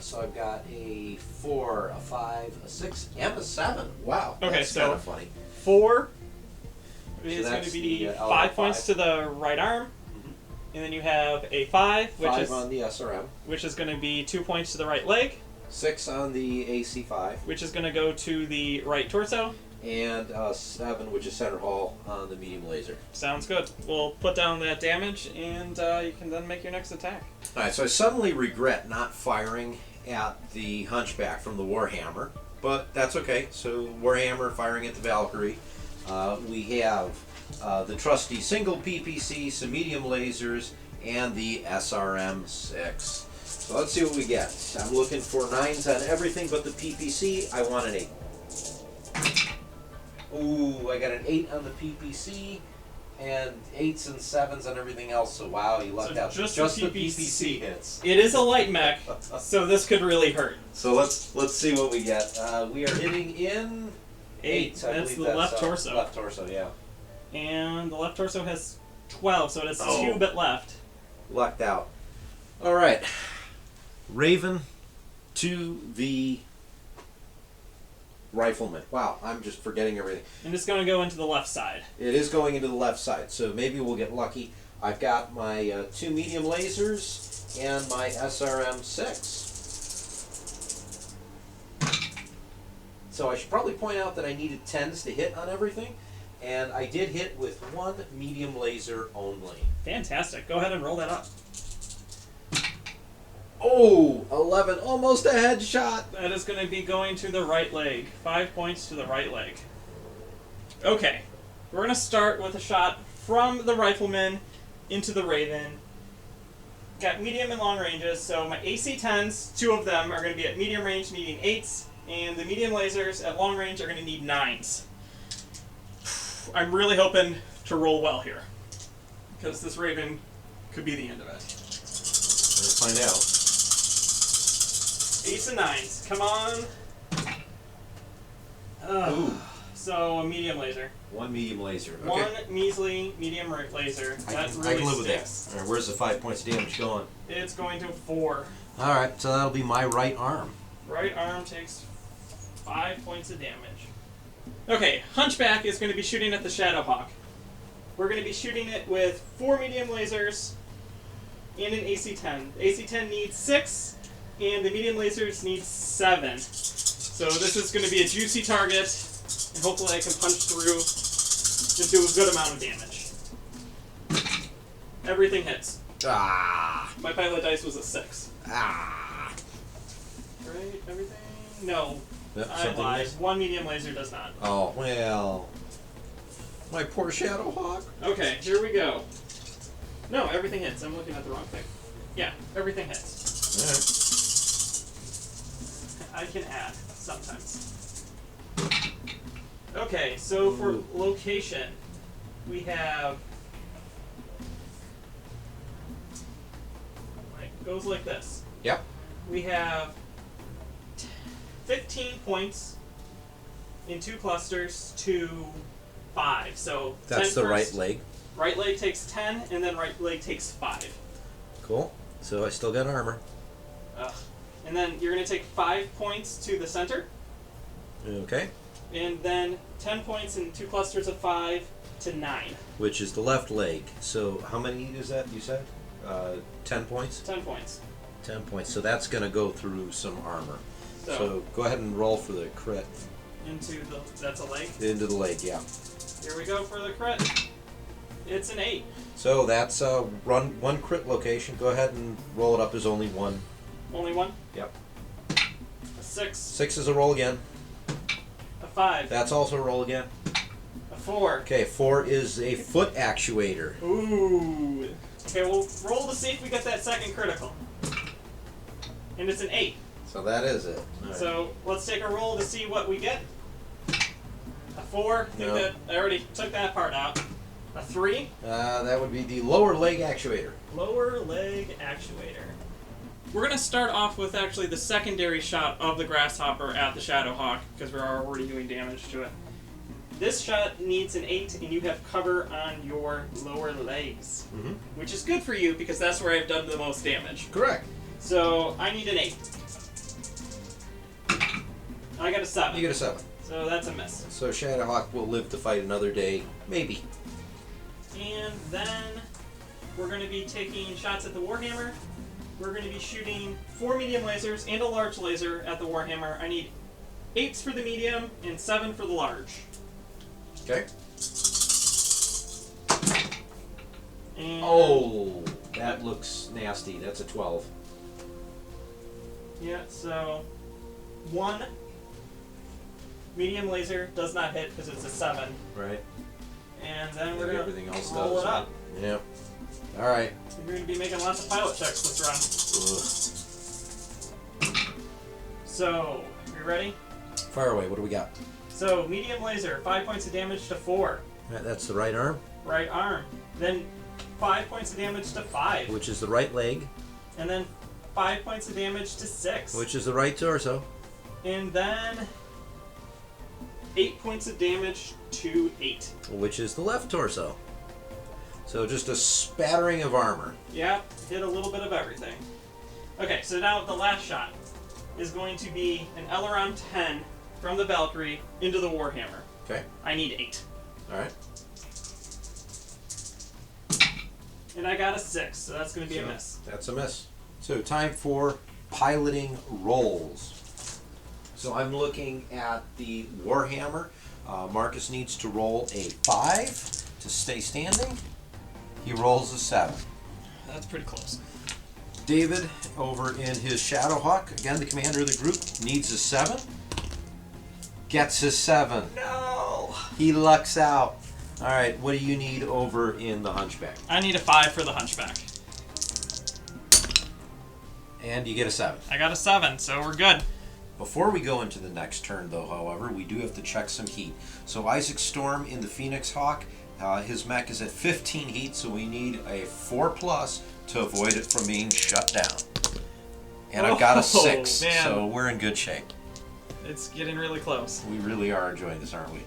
So I've got a 4, a 5, a 6, and a 7. Wow. Okay, that's so kind of funny. 4 So is going to that's be the, 5 points to the right arm. And then you have a 5, which 5 is on the SRM. which is going to be 2 points to the right leg, 6 on the AC5. which is going to go to the right torso. And 7, which is center hull on the medium laser. Sounds good. We'll put down that damage, and you can then make your next attack. Alright, so I suddenly regret not firing at the Hunchback from the Warhammer, but that's okay. So Warhammer firing at the Valkyrie. We have the trusty single PPC, some medium lasers, and the SRM-6. So let's see what we get. I'm looking for 9s on everything but the PPC. I want an 8. Ooh, I got an 8 on the PPC, and 8s and 7s on everything else. So wow, you lucked out. Just the the PPC hits. It is a light mech, so this could really hurt. So let's see what we get. We are hitting in 8. I That's believe the left torso. Left torso, yeah. And the left torso has 12, so it has 2 bit left. Lucked out. All right. Raven to the Rifleman. Wow, I'm just forgetting everything. And it's going to go into the left side. It is going into the left side, so maybe we'll get lucky. I've got my 2 medium lasers and my SRM-6. So I should probably point out that I needed 10s to hit on everything, and I did hit with 1 medium laser only. Fantastic. Go ahead and roll that up. Oh, 11, almost a headshot. That is going to be going to the right leg. 5 points to the right leg. Okay. We're going to start with a shot from the Rifleman into the Raven. Got medium and long ranges, so my AC-10s, 2 of them are going to be at medium range needing 8s, and the medium lasers at long range are going to need 9s. I'm really hoping to roll well here, because this Raven could be the end of it. Let's find out. Ace of nines. Come on. Ooh. So a medium laser. One medium laser. Okay. One measly medium laser. That I really can live with sticks. that. All right, where's the 5 points of damage going? It's going to 4. All right, so that'll be my right arm. Right arm takes 5 points of damage. Okay, Hunchback is going to be shooting at the Shadowhawk. We're going to be shooting it with 4 medium lasers and an AC-10. The AC-10 needs 6, and the medium lasers need 7. So this is going to be a juicy target, and hopefully I can punch through and do a good amount of damage. Everything hits. Ah. My pilot dice was a 6. Ah. Right? Everything? No. Yep, I something lied. missed. One medium laser does not. Oh, well. My poor Shadowhawk. Okay, here we go. No, everything hits. I'm looking at the wrong thing. Yeah, everything hits. All right. I can add sometimes. Okay, so for location, we have. It goes like this. Yep. We have 15 points in 2 clusters to 5. So That's 10 the right first. leg. Right leg takes 10, and then right leg takes 5. Cool. So I still got armor. Ugh. And then you're going to take 5 points to the center, Okay. and then 10 points in 2 clusters of 5 to 9. Which is the left leg. So how many is that, you said? 10 points? 10 points. 10 points. So that's going to go through some armor. So go ahead and roll for the crit. That's a leg. Into the leg, yeah. Here we go for the crit. It's an 8. So that's one crit location. Go ahead and roll it up as only one. Only 1? Yep. A 6. 6 is a roll again. A 5. That's also a roll again. A 4. Okay, 4 is a foot actuator. Ooh. Okay, we'll roll to see if we get that second critical. And it's an 8. So that is it. Right. So let's take a roll to see what we get. A 4. No. I already took that part out. A 3. That would be the lower leg actuator. Lower leg actuator. We're going to start off with actually the secondary shot of the Grasshopper at the Shadowhawk, because we're already doing damage to it. This shot needs an 8, and you have cover on your lower legs. Mm-hmm. Which is good for you, because that's where I've done the most damage. Correct. So, I need an 8. I got a 7. You get a 7. So that's a miss. So Shadowhawk will live to fight another day. Maybe. And then we're going to be taking shots at the Warhammer. We're going to be shooting 4 medium lasers and a large laser at the Warhammer. I need 8s for the medium and 7 for the large. Okay. And Oh, that looks nasty. That's a 12. yeah, so 1 medium laser does not hit because it's a 7. Right. And then we're And going everything else to roll does. it up. Yeah. All right. We're going to be making lots of pilot checks this run. Ugh. So, you ready? Fire away. What do we got? So, medium laser, 5 points of damage to 4. That's the right arm, Right arm. Then 5 points of damage to 5. which is the right leg, And then 5 points of damage to 6. which is the right torso. And then 8 points of damage to 8. Which is the left torso. So just a spattering of armor. Yeah, hit a little bit of everything. Okay, so now the last shot is going to be an Aileron 10 from the Valkyrie into the Warhammer. Okay. I need 8. All right. And I got a 6, so that's going to be a miss. That's a miss. So time for piloting rolls. So I'm looking at the Warhammer. Marcus needs to roll a 5 to stay standing. He rolls a 7. That's pretty close. David, over in his Shadowhawk, again the commander of the group, needs a 7. Gets a 7. No! He lucks out. All right, what do you need over in the Hunchback? I need a 5 for the Hunchback. And you get a 7. I got a 7, so we're good. Before we go into the next turn, though, however, we do have to check some heat. So Isaac Storm in the Phoenix Hawk His mech is at 15 heat, so we need a 4+ to avoid it from being shut down. And I've got a 6, man. so we're in good shape. It's getting really close. We really are enjoying this, aren't we?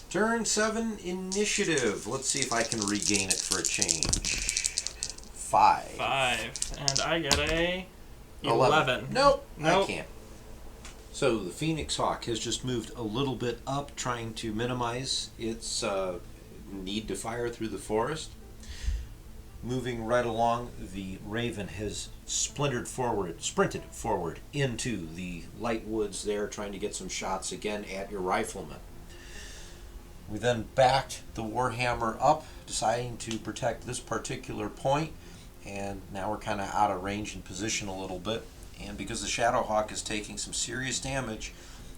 Turn 7 initiative. Let's see if I can regain it for a change. 5. 5. And I get a 11. Nope, Nope. I can't. So the Phoenix Hawk has just moved a little bit up, trying to minimize its need to fire through the forest. Moving right along, the Raven has sprinted forward into the light woods there, trying to get some shots again at your rifleman. We then backed the Warhammer up, deciding to protect this particular point, and now we're kind of out of range and position a little bit. And because the Shadowhawk is taking some serious damage,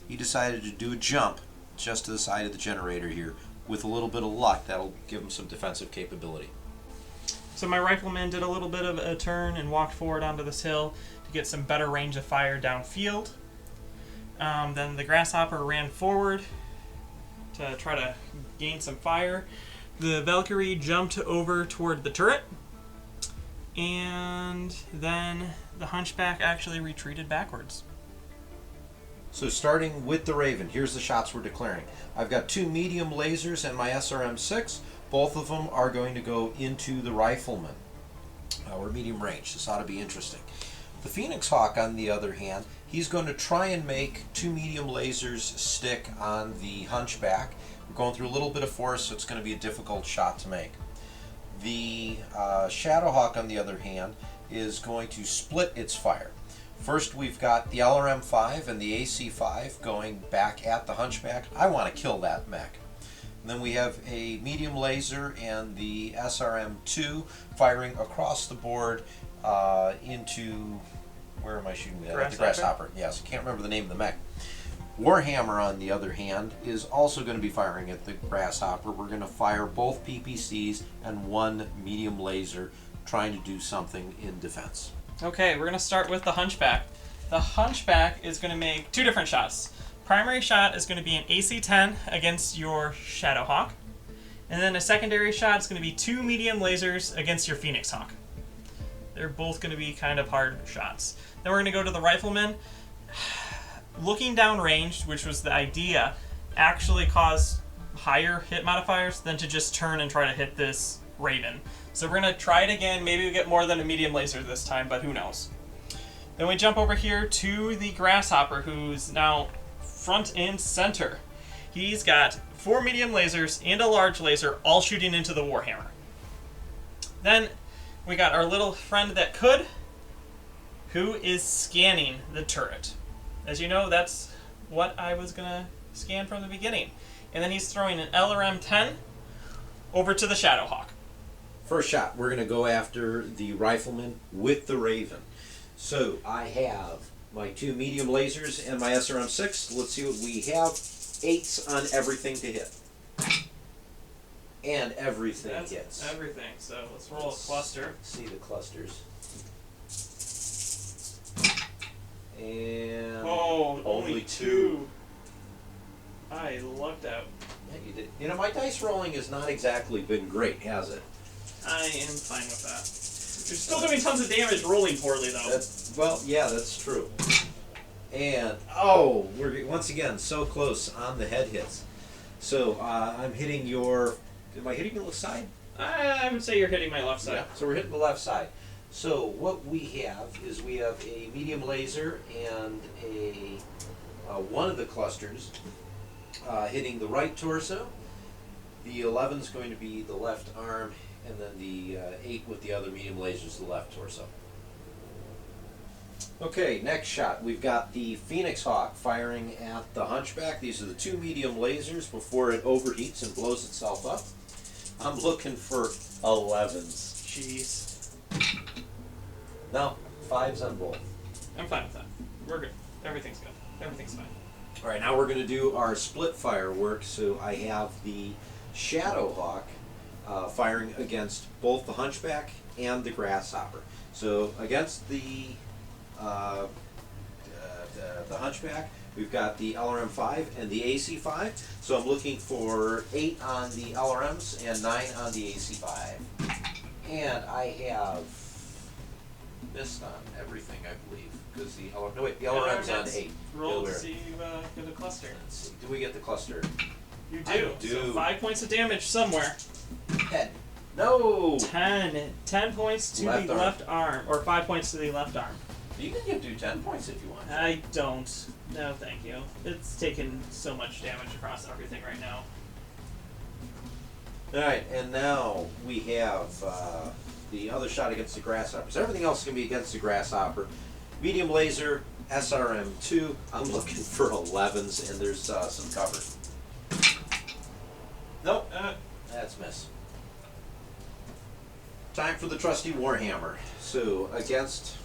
he decided to do a jump just to the side of the generator here. With a little bit of luck, that'll give him some defensive capability. So my rifleman did a little bit of a turn and walked forward onto this hill to get some better range of fire downfield. Then the Grasshopper ran forward to try to gain some fire. The Valkyrie jumped over toward the turret, and then the Hunchback actually retreated backwards. So starting with the Raven, here's the shots we're declaring. I've got 2 medium lasers and my SRM-6. Both of them are going to go into the rifleman. We're medium range. This ought to be interesting. The Phoenix Hawk, on the other hand, he's going to try and make 2 medium lasers stick on the Hunchback. We're going through a little bit of force, so it's going to be a difficult shot to make. The Shadowhawk, on the other hand, is going to split its fire. First, we've got the LRM-5 and the AC-5 going back at the Hunchback. I want to kill that mech. And then we have a medium laser and the SRM-2 firing across the board into... Where am I shooting that? The Grasshopper. Yes, I can't remember the name of the mech. Warhammer, on the other hand, is also going to be firing at the Grasshopper. We're going to fire both PPCs and 1 medium laser, trying to do something in defense. Okay, we're going to start with the Hunchback. The Hunchback is going to make 2 different shots. Primary shot is going to be an AC-10 against your Shadowhawk. And then a secondary shot is going to be 2 medium lasers against your Phoenix Hawk. They're both going to be kind of hard shots. Then we're going to go to the Rifleman. Looking downrange, which was the idea, actually caused higher hit modifiers than to just turn and try to hit this Raven. So we're going to try it again. Maybe we get more than a medium laser this time, but who knows. Then we jump over here to the Grasshopper, who's now front and center. He's got 4 medium lasers and a large laser, all shooting into the Warhammer. Then we got our little friend that could, who is scanning the turret. As you know, that's what I was going to scan from the beginning. And then he's throwing an LRM-10 over to the Shadowhawk. First shot, we're going to go after the Rifleman with the Raven. So I have my 2 medium lasers and my SRM-6. Let's see what we have. 8s on everything to hit. And everything hits. Everything. So let's roll a cluster. See the clusters. And only 2. I lucked out. Yeah, you did. You know, my dice rolling has not exactly been great, has it? I am fine with that. You're still doing tons of damage rolling poorly, though. Well, yeah, that's true. And, we're once again so close on the head hits. So, I'm hitting your... Am I hitting the left side? I would say you're hitting my left side. Yeah, so we're hitting the left side. So, what we have is we have a medium laser and one of the clusters hitting the right torso. The 11's going to be the left arm, and then the 8 with the other medium lasers, the left torso. Okay, next shot. We've got the Phoenix Hawk firing at the Hunchback. These are the 2 medium lasers before it overheats and blows itself up. I'm looking for 11s. Jeez. No, 5s on both. I'm fine with that. We're good. Everything's good. Everything's fine. All right, now we're going to do our split firework. So I have the Shadowhawk firing against both the Hunchback and the Grasshopper. So against the Hunchback, we've got the LRM-5 and the AC-5. So I'm looking for 8 on the LRMs and 9 on the AC-5. And I have missed on everything, I believe, because the LRM. No wait, the LRM's on 8. Roll to see you get a cluster. Let's see. Do we get the cluster? You do. So 5 points of damage somewhere. 10. No. 10. 10 points to the left arm, or 5 points to the left arm. You can do 10 points if you want. I don't. No, thank you. It's taken so much damage across everything right now. Alright, and now we have the other shot against the Grasshopper. So everything else can be against the Grasshopper. Medium laser, SRM-2. I'm looking for 11s, and there's some cover. Nope, that's miss. Time for the trusty Warhammer. So against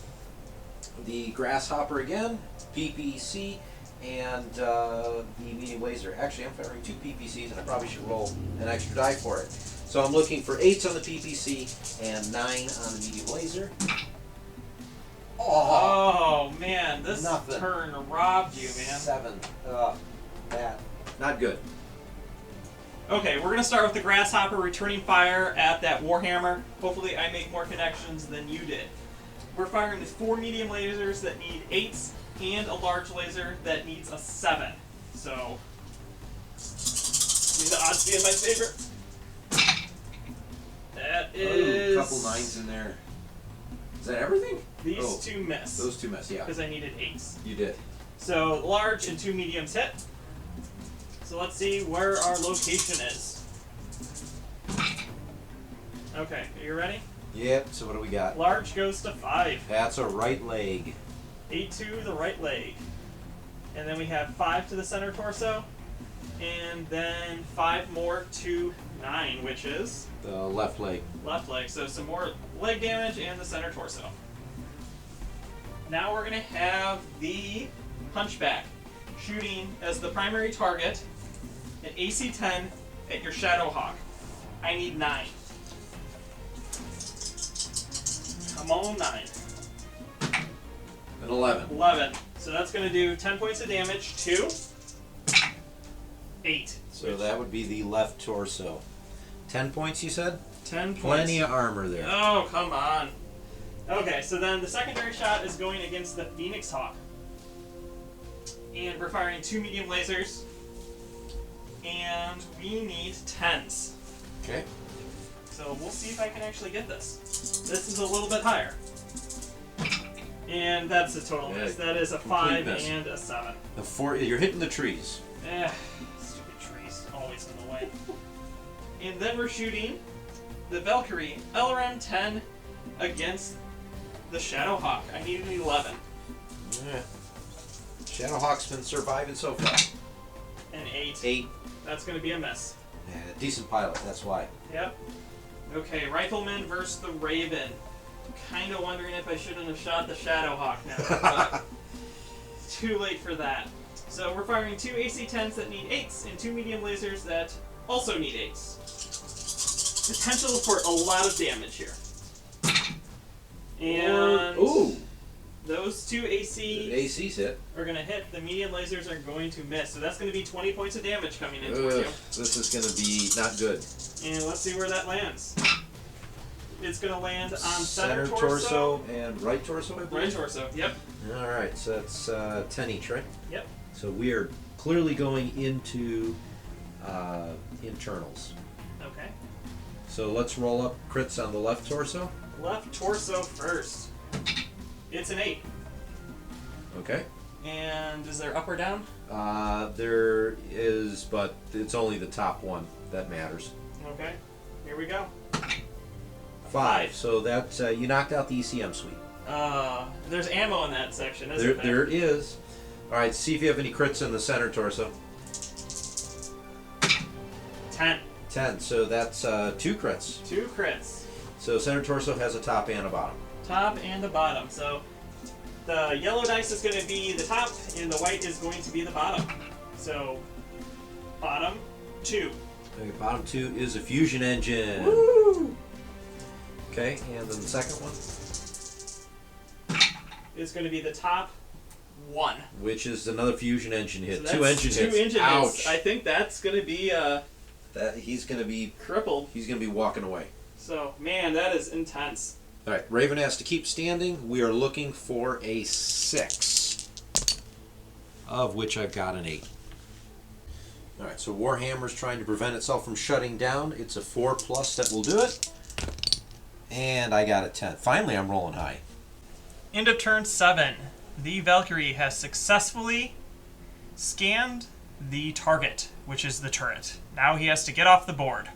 the Grasshopper again, PPC, and the medium laser. Actually, I'm firing 2 PPCs, and I probably should roll an extra die for it. So I'm looking for 8s on the PPC and 9 on the medium laser. Oh man, this Nothing. turn robbed you, man. 7. Bad. Not good. Okay, we're gonna start with the Grasshopper returning fire at that Warhammer. Hopefully I make more connections than you did. We're firing with 4 medium lasers that need 8s and a large laser that needs a 7. So, need the odds be in my favor. That is... Ooh, couple 9s in there. Is that everything? These 2 miss. Those 2 miss, yeah. Because I needed 8s. You did. So, large and 2 mediums hit. So let's see where our location is. Okay, are you ready? Yep, so what do we got? Large goes to 5. That's a right leg. 8 to the right leg. And then we have 5 to the center torso. And then 5 more to 9, which is? The left leg. Left leg. So some more leg damage and the center torso. Now we're going to have the Hunchback shooting as the primary target an AC-10 at your Shadowhawk. I need 9. Come on, 9. An 11. 11. So that's going to do 10 points of damage to 8. So that would be the left torso. 10 points, you said? 10 points. Plenty of armor there. Oh, come on. Okay, so then the secondary shot is going against the Phoenix Hawk. And we're firing 2 medium lasers. And we need 10s. Okay. So we'll see if I can actually get this. This is a little bit higher. And that's a total miss. That is a 5 miss. and a 7. The 4, you're hitting the trees. Stupid trees, always in the way. And then we're shooting the Valkyrie LRM-10 against the Shadowhawk. I need an 11. Yeah. Shadowhawk's been surviving so far. An 8. 8. That's going to be a miss. Yeah, decent pilot, that's why. Yep. Okay, Rifleman versus the Raven. Kind of wondering if I shouldn't have shot the Shadowhawk now, but too late for that. So we're firing 2 AC-10s that need 8s and 2 medium lasers that also need 8s. Potential for a lot of damage here. And ooh, those 2 AC AC's hit. are going to hit. The medium lasers are going to miss. So that's going to be 20 points of damage coming in towards you. This is going to be not good. And let's see where that lands. It's going to land on center torso and right torso, I believe? Right torso, yep. Alright, so that's 10 each, right? Yep. So we are clearly going into internals. Okay. So let's roll up crits on the left torso. Left torso first. It's an 8. Okay. And is there up or down? There is, but it's only the top one that matters. Okay. Here we go. 5. So that you knocked out the ECM suite. There's ammo in that section, isn't There is. All right. See if you have any crits in the center torso. 10. 10. So that's 2 crits. 2 crits. So center torso has a top and a bottom. Top and a bottom. So The yellow dice is going to be the top, and the white is going to be the bottom. So, bottom 2. Okay, bottom 2 is a fusion engine. Woo! Okay, and then the second one? Is going to be the top 1. Which is another fusion engine hit. So two engine hits. Two engine Ouch. hits. I think that's going to be That he's going to be crippled. He's going to be walking away. So, man, that is intense. All right, Raven has to keep standing. We are looking for a 6, of which I've got an 8. All right, so Warhammer's trying to prevent itself from shutting down. It's a 4+ that will do it. And I got a 10. Finally, I'm rolling high. End of turn 7. The Valkyrie has successfully scanned the target, which is the turret. Now he has to get off the board.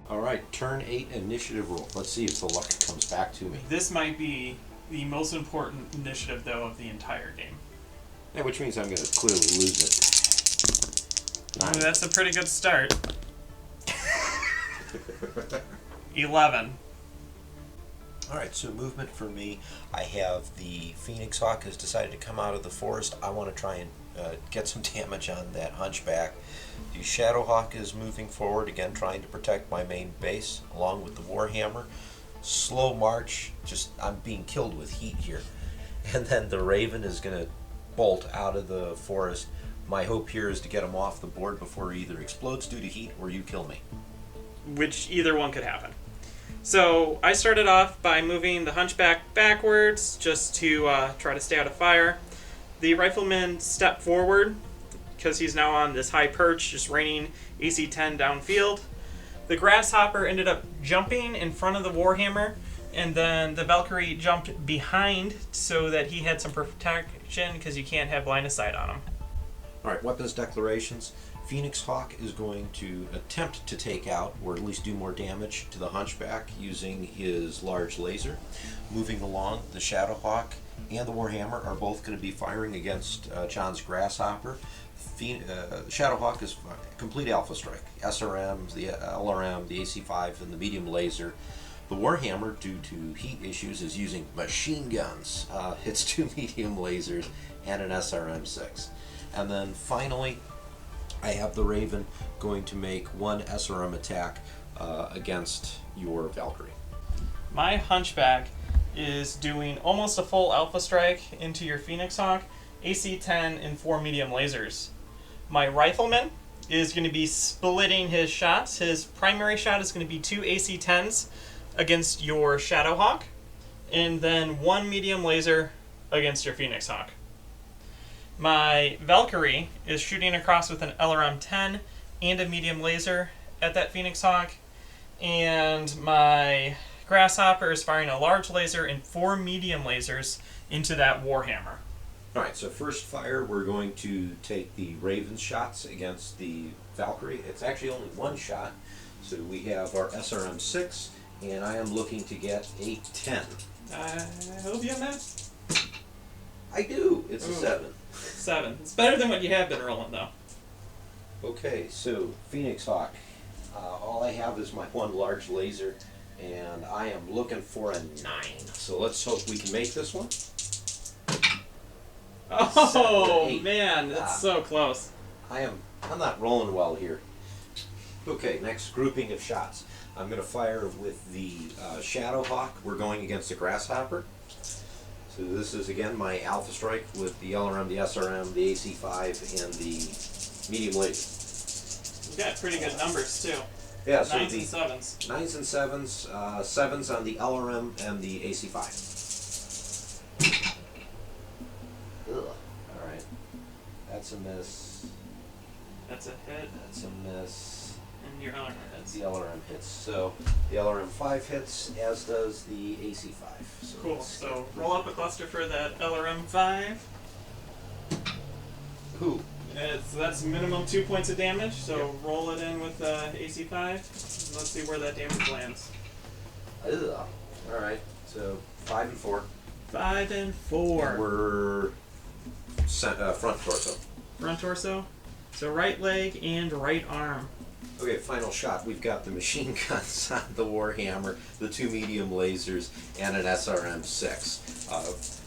All right, turn 8 initiative roll. Let's see if the luck comes back to me. This might be the most important initiative, though, of the entire game. Yeah, which means I'm going to clearly lose it. Ooh, that's a pretty good start. 11. All right, so movement for me. I have the Phoenix Hawk has decided to come out of the forest. I want to try and get some damage on that Hunchback. The Shadow Hawk is moving forward, again trying to protect my main base, along with the Warhammer. Slow march, just I'm being killed with heat here. And then the Raven is going to bolt out of the forest. My hope here is to get him off the board before he either explodes due to heat or you kill me. Which either one could happen. So I started off by moving the Hunchback backwards just to try to stay out of fire. The Rifleman stepped forward because he's now on this high perch, just raining AC-10 downfield. The Grasshopper ended up jumping in front of the Warhammer, and then the Valkyrie jumped behind so that he had some protection because you can't have line of sight on him. All right, weapons declarations. Phoenix Hawk is going to attempt to take out, or at least do more damage to the Hunchback using his large laser. Moving along, the Shadow Hawk and the Warhammer are both going to be firing against John's Grasshopper. Shadow Hawk is complete alpha strike. SRM, the LRM, the AC-5, and the medium laser. The Warhammer, due to heat issues, is using machine guns. It's 2 medium lasers and an SRM-6. And then finally, I have the Raven going to make 1 SRM attack against your Valkyrie. My Hunchback is doing almost a full alpha strike into your Phoenix Hawk, AC-10 and 4 medium lasers. My Rifleman is going to be splitting his shots. His primary shot is going to be 2 AC-10s against your Shadow Hawk, and then 1 medium laser against your Phoenix Hawk. My Valkyrie is shooting across with an LRM-10 and a medium laser at that Phoenix Hawk, and my Grasshopper is firing a large laser and 4 medium lasers into that Warhammer. All right, so first fire, we're going to take the Raven's shots against the Valkyrie. It's actually only 1 shot, so we have our SRM-6, and I am looking to get a 10. I hope you have that. I do. It's a 7. 7. It's better than what you have been rolling, though. Okay, so Phoenix Hawk. All I have is my 1 large laser, and I am looking for a 9. So let's hope we can make this one. Oh, 7, man, that's so close. I'm not rolling well here. Okay, next grouping of shots. I'm going to fire with the Shadow Hawk. We're going against the Grasshopper. So this is, again, my Alpha Strike with the LRM, the SRM, the AC-5, and the medium laser. You've got pretty good numbers, too. Yeah, so 9s and 7s. 9s and 7s, 7s on the LRM and the AC-5. Ugh. All right. That's a miss. That's a hit. That's a miss. And your LRM hits. The LRM hits. So the LRM-5 hits, as does the AC-5. So Cool. So roll up a cluster for that LRM-5. Ooh, So that's minimum 2 points of damage, so roll it in with AC 5. Let's see where that damage lands. Ugh. Alright, so 5 and 4. 5 and 4. And we're front torso. Front torso. So right leg and right arm. Okay, final shot. We've got the machine guns on the Warhammer, the 2 medium lasers, and an SRM-6.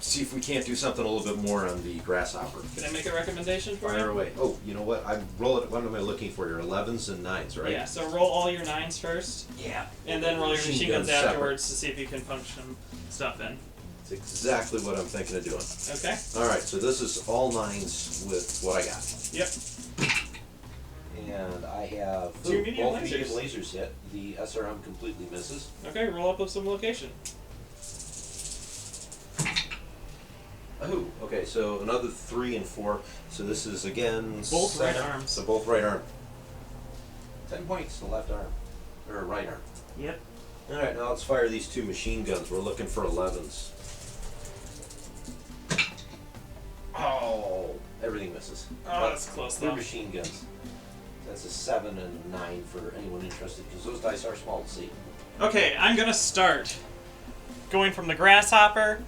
See if we can't do something a little bit more on the Grasshopper. Can I make a recommendation for Fire you? away. Oh, you know what? What am I looking for here? 11s and 9s, right? Yeah, so roll all your 9s first. Yeah. And then roll your machine guns separate. afterwards to see if you can function stuff in. It's exactly what I'm thinking of doing. Okay. Alright, so this is all 9s with what I got. Yep. And I have Two medium both lasers. medium lasers hit. The SRM completely misses. Okay, roll up with some location. Oh, okay, so another 3 and 4. So this is again Both right 7. arms. So both right arm. 10 points to left arm. Or right arm. Yep. Alright, now let's fire these 2 machine guns. We're looking for 11s. Oh, everything misses. Oh, that's close They're though. machine guns. That's a 7 and a 9 for anyone interested, because those dice are small to see. Okay, I'm gonna start going from the Grasshopper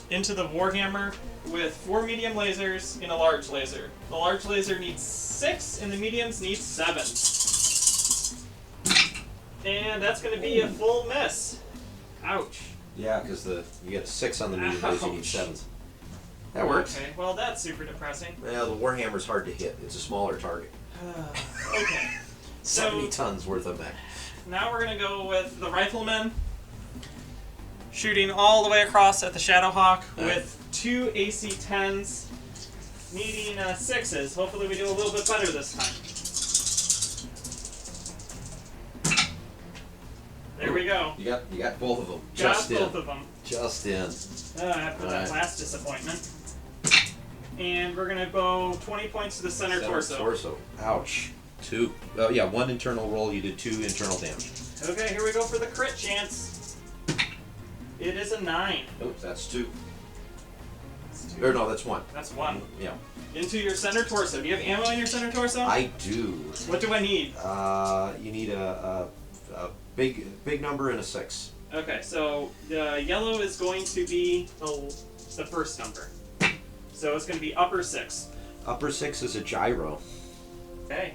into the Warhammer with 4 medium lasers and a large laser. The large laser needs 6 and the mediums need 7. And that's gonna be a full miss. Ouch. Yeah, because you get a 6 on the medium laser, you need Ouch. 7s. That works. Okay, well that's super depressing. Well, the Warhammer's hard to hit. It's a smaller target. Okay. 70 tons worth of mech. Now we're gonna go with the Rifleman, shooting all the way across at the Shadowhawk with 2 AC 10s, needing 6s. Hopefully we do a little bit better this time. There we go. You got both of them. Got Just both in. of them. Just in. After that Alright. last disappointment. And we're gonna go 20 points to the center torso. Ouch. 2. Oh yeah, 1 internal roll. You did 2 internal damage. Okay, here we go for the crit chance. It is a 9. Oops, that's 2. That's 2. Or no, that's 1. That's 1. Yeah. Into your center torso. Do you have ammo in your center torso? I do. What do I need? You need a big number and a 6. Okay, so the yellow is going to be the first number. So it's going to be upper 6. Upper 6 is a gyro. Okay,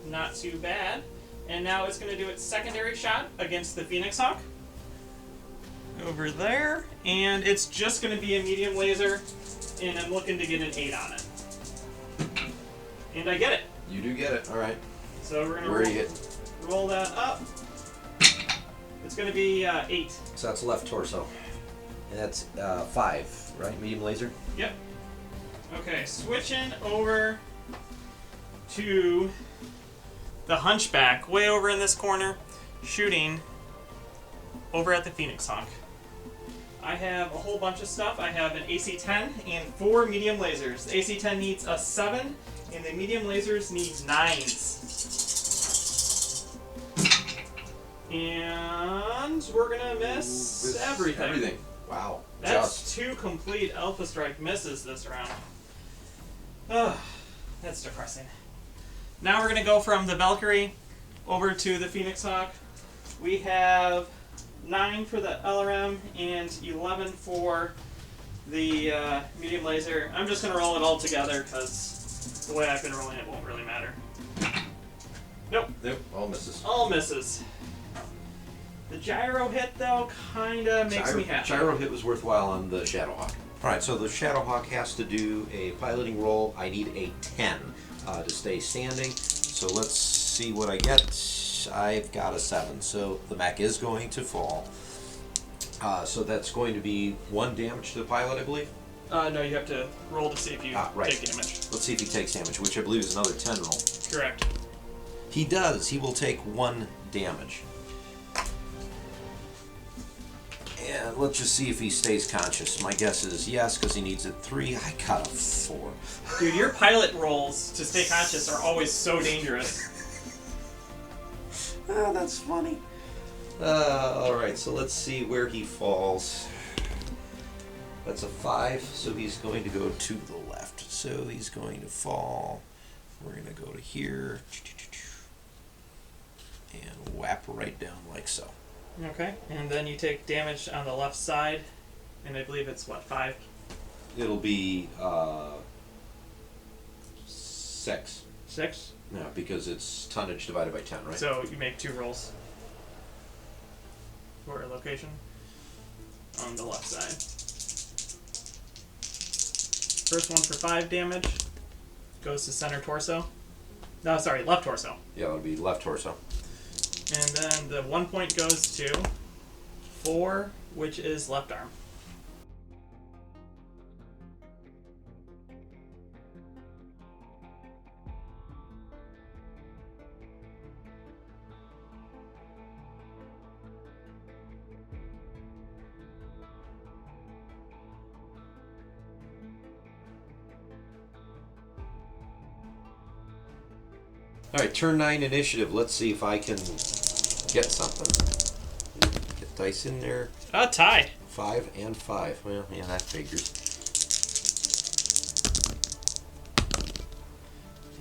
not too bad. And now it's going to do its secondary shot against the Phoenix Hawk. Over there. And it's just going to be a medium laser. And I'm looking to get an 8 on it. And I get it. You do get it. All right. So we're going Where are you to hitting? roll that up. It's going to be 8. So that's left torso. And that's 5, right? Medium laser? Yep. Okay, switching over to the Hunchback, way over in this corner, shooting over at the Phoenix Hawk. I have a whole bunch of stuff. I have an AC 10 and 4 medium lasers. The AC 10 needs a 7, and the medium lasers need 9s. And we're gonna miss everything. Everything. Wow. That's 2 complete Alpha Strike misses this round. Ugh, that's depressing. Now we're going to go from the Valkyrie over to the Phoenix Hawk. We have 9 for the LRM and 11 for the medium laser. I'm just going to roll it all together because the way I've been rolling it won't really matter. Nope. Nope. All misses. All misses. The gyro hit, though, kind of makes me happy. Gyro hit was worthwhile on the Shadowhawk. Alright, so the Shadowhawk has to do a piloting roll. I need a 10 to stay standing. So let's see what I get. I've got a 7, so the mech is going to fall. So that's going to be 1 damage to the pilot, I believe. No, you have to roll to see if you Right. take damage. Let's see if he takes damage, which I believe is another 10 roll. Correct. He does. He will take 1 damage. And let's just see if he stays conscious. My guess is yes, because he needs a 3. I got a 4. Dude, your pilot rolls to stay conscious are always so dangerous. Oh, that's funny. Alright, so let's see where he falls. That's a 5, so he's going to go to the left. So he's going to fall we're going to go to here and whap right down like so. Okay, and then you take damage on the left side, and I believe it's what, 5? It'll be 6. 6? No, because it's tonnage divided by 10, right? So you make 2 rolls for a location on the left side. First one for 5 damage goes to center torso. No, sorry, left torso. Yeah, it'll be left torso. And then the 1 point goes to 4, which is left arm. Alright, turn 9 initiative. Let's see if I can get something. Get dice in there. Tied. 5 and 5. Well, yeah, that figures.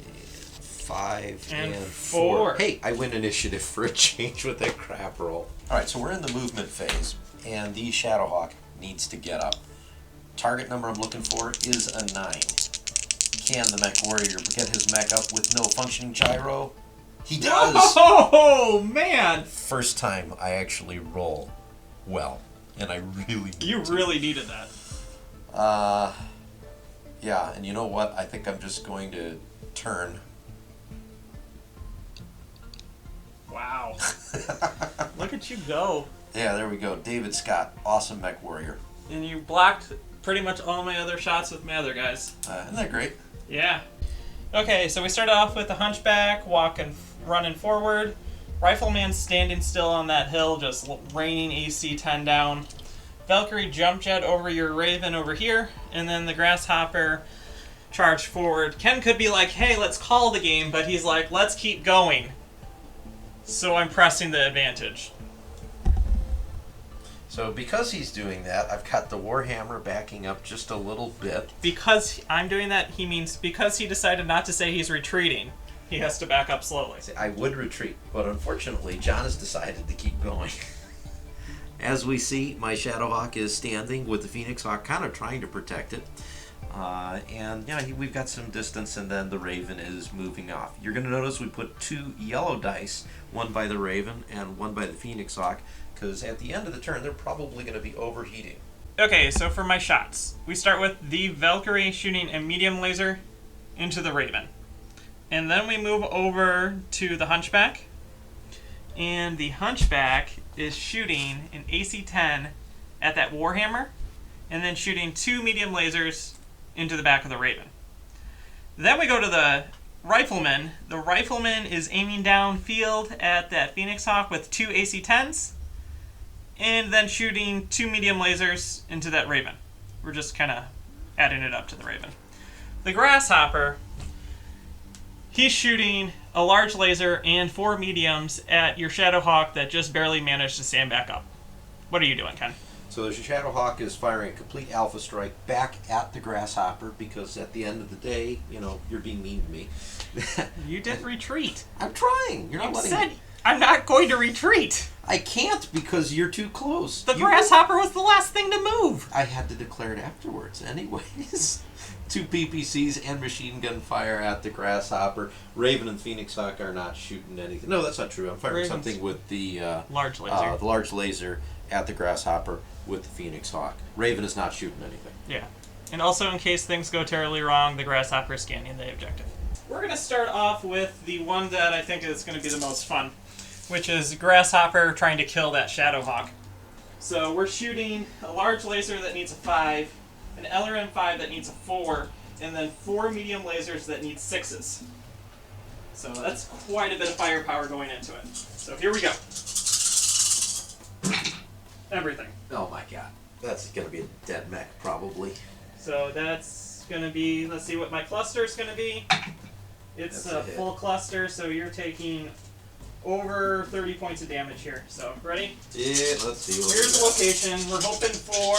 And 5 and 4. Hey, I win initiative for a change with that crap roll. Alright, so we're in the movement phase, and the Shadowhawk needs to get up. Target number I'm looking for is a 9. Can the Mech Warrior get his mech up with no functioning gyro? He does! Oh, man! First time I actually roll well, and I really really needed that. Yeah, and you know what? I think I'm just going to turn. Wow. Look at you go. Yeah, there we go. David Scott, awesome Mech Warrior. And you blocked pretty much all my other shots with my other guys. Isn't that great? Yeah. Okay, so we started off with the Hunchback, running forward. Rifleman standing still on that hill, just raining AC 10 down. Valkyrie jump jet over your Raven over here, and then the Grasshopper charged forward. Ken could be like, hey, let's call the game, but he's like, let's keep going. So I'm pressing the advantage. So because he's doing that, I've got the Warhammer backing up just a little bit. Because I'm doing that, he means because he decided not to say he's retreating, he has to back up slowly. I would retreat, but unfortunately, John has decided to keep going. As we see, my Shadowhawk is standing with the Phoenix Hawk kind of trying to protect it. And yeah, we've got some distance, and then the Raven is moving off. You're going to notice we put 2 yellow dice, one by the Raven and one by the Phoenix Hawk, because at the end of the turn, they're probably going to be overheating. Okay, so for my shots, we start with the Valkyrie shooting a medium laser into the Raven. And then we move over to the Hunchback. And the Hunchback is shooting an AC-10 at that Warhammer, and then shooting 2 medium lasers into the back of the Raven. Then we go to the Rifleman. The Rifleman is aiming downfield at that Phoenix Hawk with 2 AC-10s, and then shooting 2 medium lasers into that Raven. We're just kind of adding it up to the Raven. The Grasshopper, he's shooting a large laser and 4 mediums at your Shadowhawk that just barely managed to stand back up. What are you doing, Ken? So the Shadowhawk is firing a complete alpha strike back at the Grasshopper because at the end of the day, you're being mean to me. You did retreat. I'm trying. You're not letting me. I'm not going to retreat. I can't because you're too close. The Grasshopper was the last thing to move. I had to declare it afterwards anyways. 2 PPCs and machine gun fire at the Grasshopper. Raven and Phoenix Hawk are not shooting anything. No, that's not true. I'm firing something with the large laser. The large laser at the Grasshopper with the Phoenix Hawk. Raven is not shooting anything. Yeah. And also, in case things go terribly wrong, the Grasshopper is scanning the objective. We're going to start off with the one that I think is going to be the most fun, which is Grasshopper trying to kill that Shadowhawk. So we're shooting a large laser that needs a 5, an LRM-5 that needs a 4, and then 4 medium lasers that need 6s. So that's quite a bit of firepower going into it. So here we go. Everything. Oh my god. That's going to be a dead mech, probably. So that's going to be, let's see what my cluster is going to be. It's a full cluster, so you're taking over 30 points of damage here. So, ready? Yeah, let's see. Here's the location. We're hoping for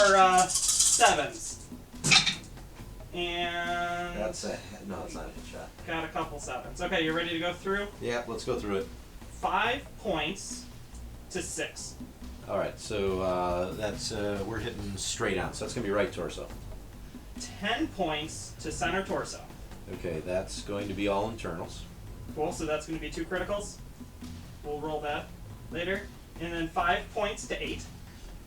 7s. And That's no, it's not a hit shot. got a couple 7s. Okay, you ready to go through? Yeah, let's go through it. 5 points to 6. All right, so that's we're hitting straight on, so that's gonna be right torso. 10 points to center torso. Okay, that's going to be all internals. Cool, so that's going to be 2 criticals. We'll roll that later. And then 5 points to 8.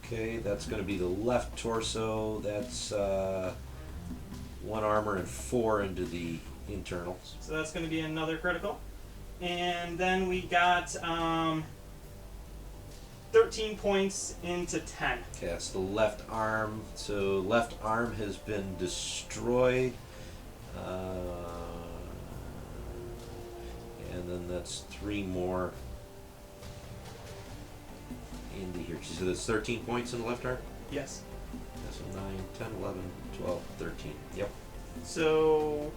Okay, that's going to be the left torso. That's 1 armor and 4 into the internals. So that's going to be another critical. And then we got 13 points into 10. Okay, that's the left arm. So left arm has been destroyed. And then that's 3 more into here. So that's 13 points in the left arm? Yes. That's 9, 10, 11, 12, 13. Yep. So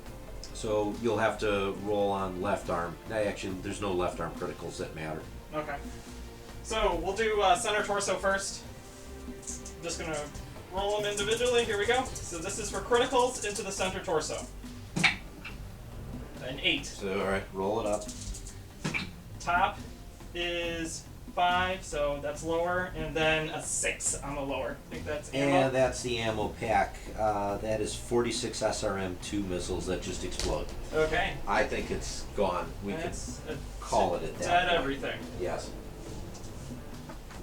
So you'll have to roll on left arm. Actually, there's no left arm criticals that matter. okay. So we'll do center torso first. Just gonna roll them individually. Here we go. So this is for criticals into the center torso. An 8. So, all right, roll it up. Top is 5, so that's lower, and then a 6 on the lower. I think that's ammo. And that's the ammo pack. That is 46 SRM 2 missiles that just explode. Okay. I think it's gone. We can That's call it at that dead point. everything. Yes.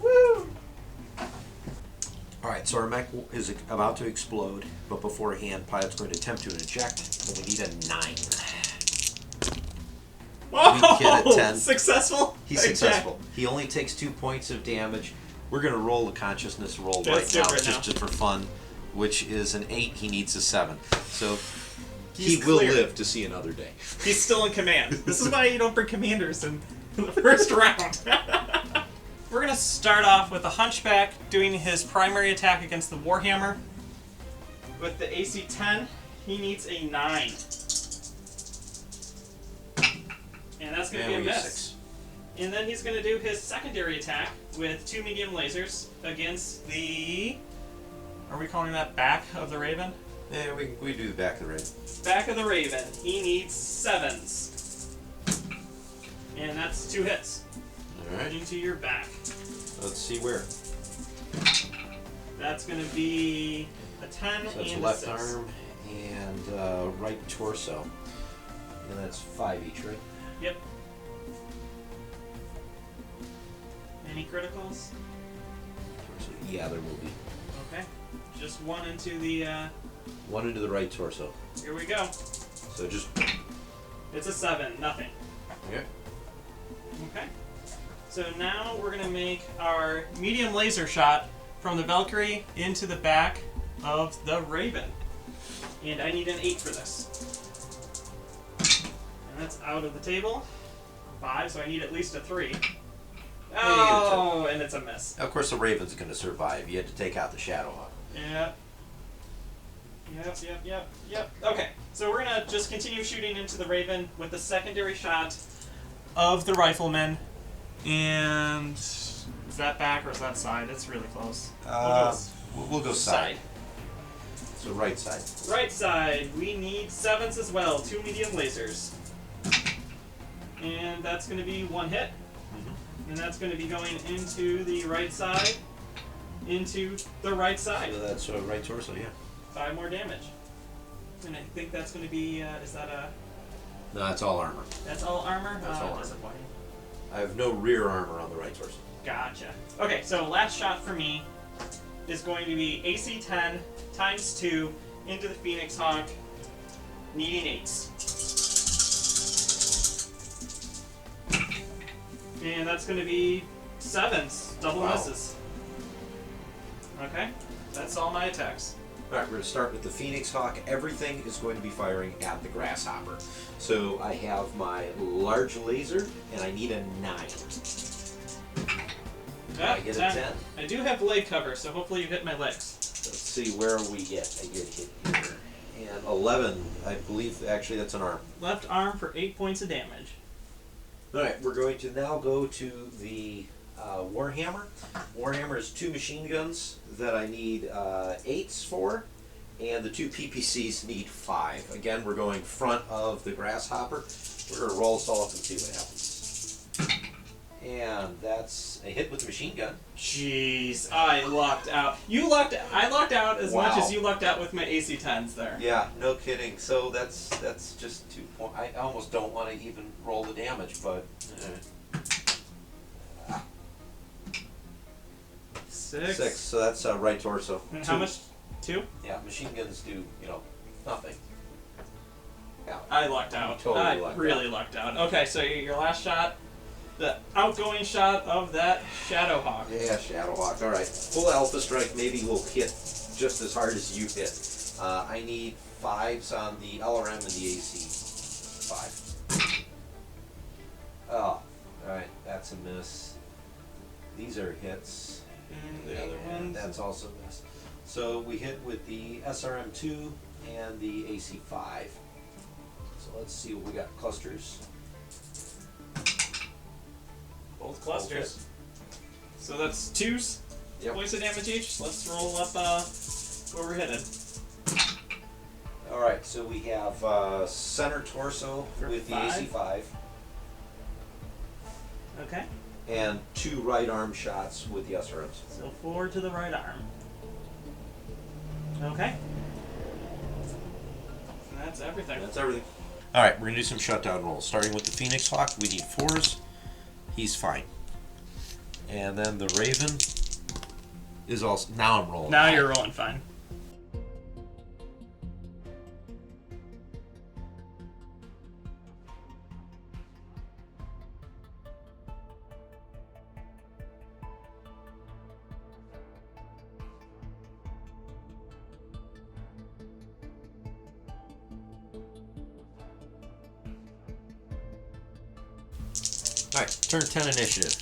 Woo! All right, so our mech is about to explode, but beforehand, pilot's going to attempt to eject, and we need a 9. Whoa! We get a 10. Successful? He's Okay. successful. He only takes 2 points of damage. We're going to roll the consciousness roll Let's do right it now, right now. just for fun, which is an 8. He needs a 7. So He's he will clear. live to see another day. He's still in command. This is why you don't bring commanders in the first round. We're going to start off with the Hunchback doing his primary attack against the Warhammer. With the AC 10, he needs a 9. And that's going to be a we get miss. 6. And then he's going to do his secondary attack with 2 medium lasers against the... Are we calling that back of the Raven? Yeah, we do the back of the raid. Back of the Raven. He needs 7s. And that's 2 hits. All right. Into your back. Let's see where. That's going to be a 10 So that's and left a 6. arm and right torso. And that's 5 each, right? Yep. Any criticals? Torso. Yeah, there will be. Okay. Just 1 into the... 1 into the right torso. Here we go. So just... It's a 7. Nothing. Okay. Okay. So now we're going to make our medium laser shot from the Valkyrie into the back of the Raven. And I need an 8 for this. And that's out of the table. 5, so I need at least a 3. Oh, and it's a miss. Of course, the Raven's going to survive. You had to take out the Shadow Hawk. Yep. Yep. Okay, so we're going to just continue shooting into the Raven with the secondary shot of the Rifleman. And is that back or is that side? It's really close. We'll go side. So right side. Right side, we need 7s as well. 2 medium lasers. And that's going to be 1 hit. And that's going to be going into the right side. Into the right side. So that's right torso, yeah. 5 more damage. And I think that's going to be, is that a... No, that's all armor. That's all armor? That's all armor. Disappointing. I have no rear armor on the right torso. Gotcha. Okay, so last shot for me is going to be AC 10 times 2 into the Phoenix Hawk, needing 8s. And that's going to be 7s, double Wow. misses. Okay, that's all my attacks. All right, we're going to start with the Phoenix Hawk. Everything is going to be firing at the Grasshopper. So I have my large laser, and I need a 9. I get a 10. I do have leg cover, so hopefully you hit my legs. Let's see where we get. I get hit here. And 11, I believe, actually that's an arm. Left arm for 8 points of damage. All right, we're going to now go to the Warhammer. Warhammer is 2 machine guns that I need 8s for, And the 2 PPCs need 5. Again, we're going front of the grasshopper. We're going to roll us off and see what happens. And that's a hit with the machine gun. Jeez, I lucked out. I lucked out as much as you lucked out with my AC-10s there. Yeah, no kidding. So that's just 2 points. I almost don't want to even roll the damage, but... 6, so that's right torso. And 2. how much? 2? Yeah, machine guns do, nothing. Yeah. I lucked out. I really lucked out. Okay, so your last shot, the outgoing shot of that Shadowhawk. Yeah, Shadowhawk. All right. Full Alpha Strike maybe will hit just as hard as you hit. I need 5s on the LRM and the AC. 5. Oh, all right. That's a miss. These are hits. And the other ones? That's also a miss. So we hit with the SRM2 and the AC5. So let's see what we got. Clusters. Both clusters. So that's 2s. Yep. Points of damage each. Let's roll up where we're headed. All right. So we have center torso For with 5? the AC5. Okay. And 2 right arm shots with the SRMs. So 4 to the right arm. Okay. And that's everything. That's everything. All right, we're gonna do some shutdown rolls. Starting with the Phoenix Hawk, we need 4s. He's fine. And then the Raven is also. Now I'm rolling. Now you're rolling fine. All right, turn 10 initiative.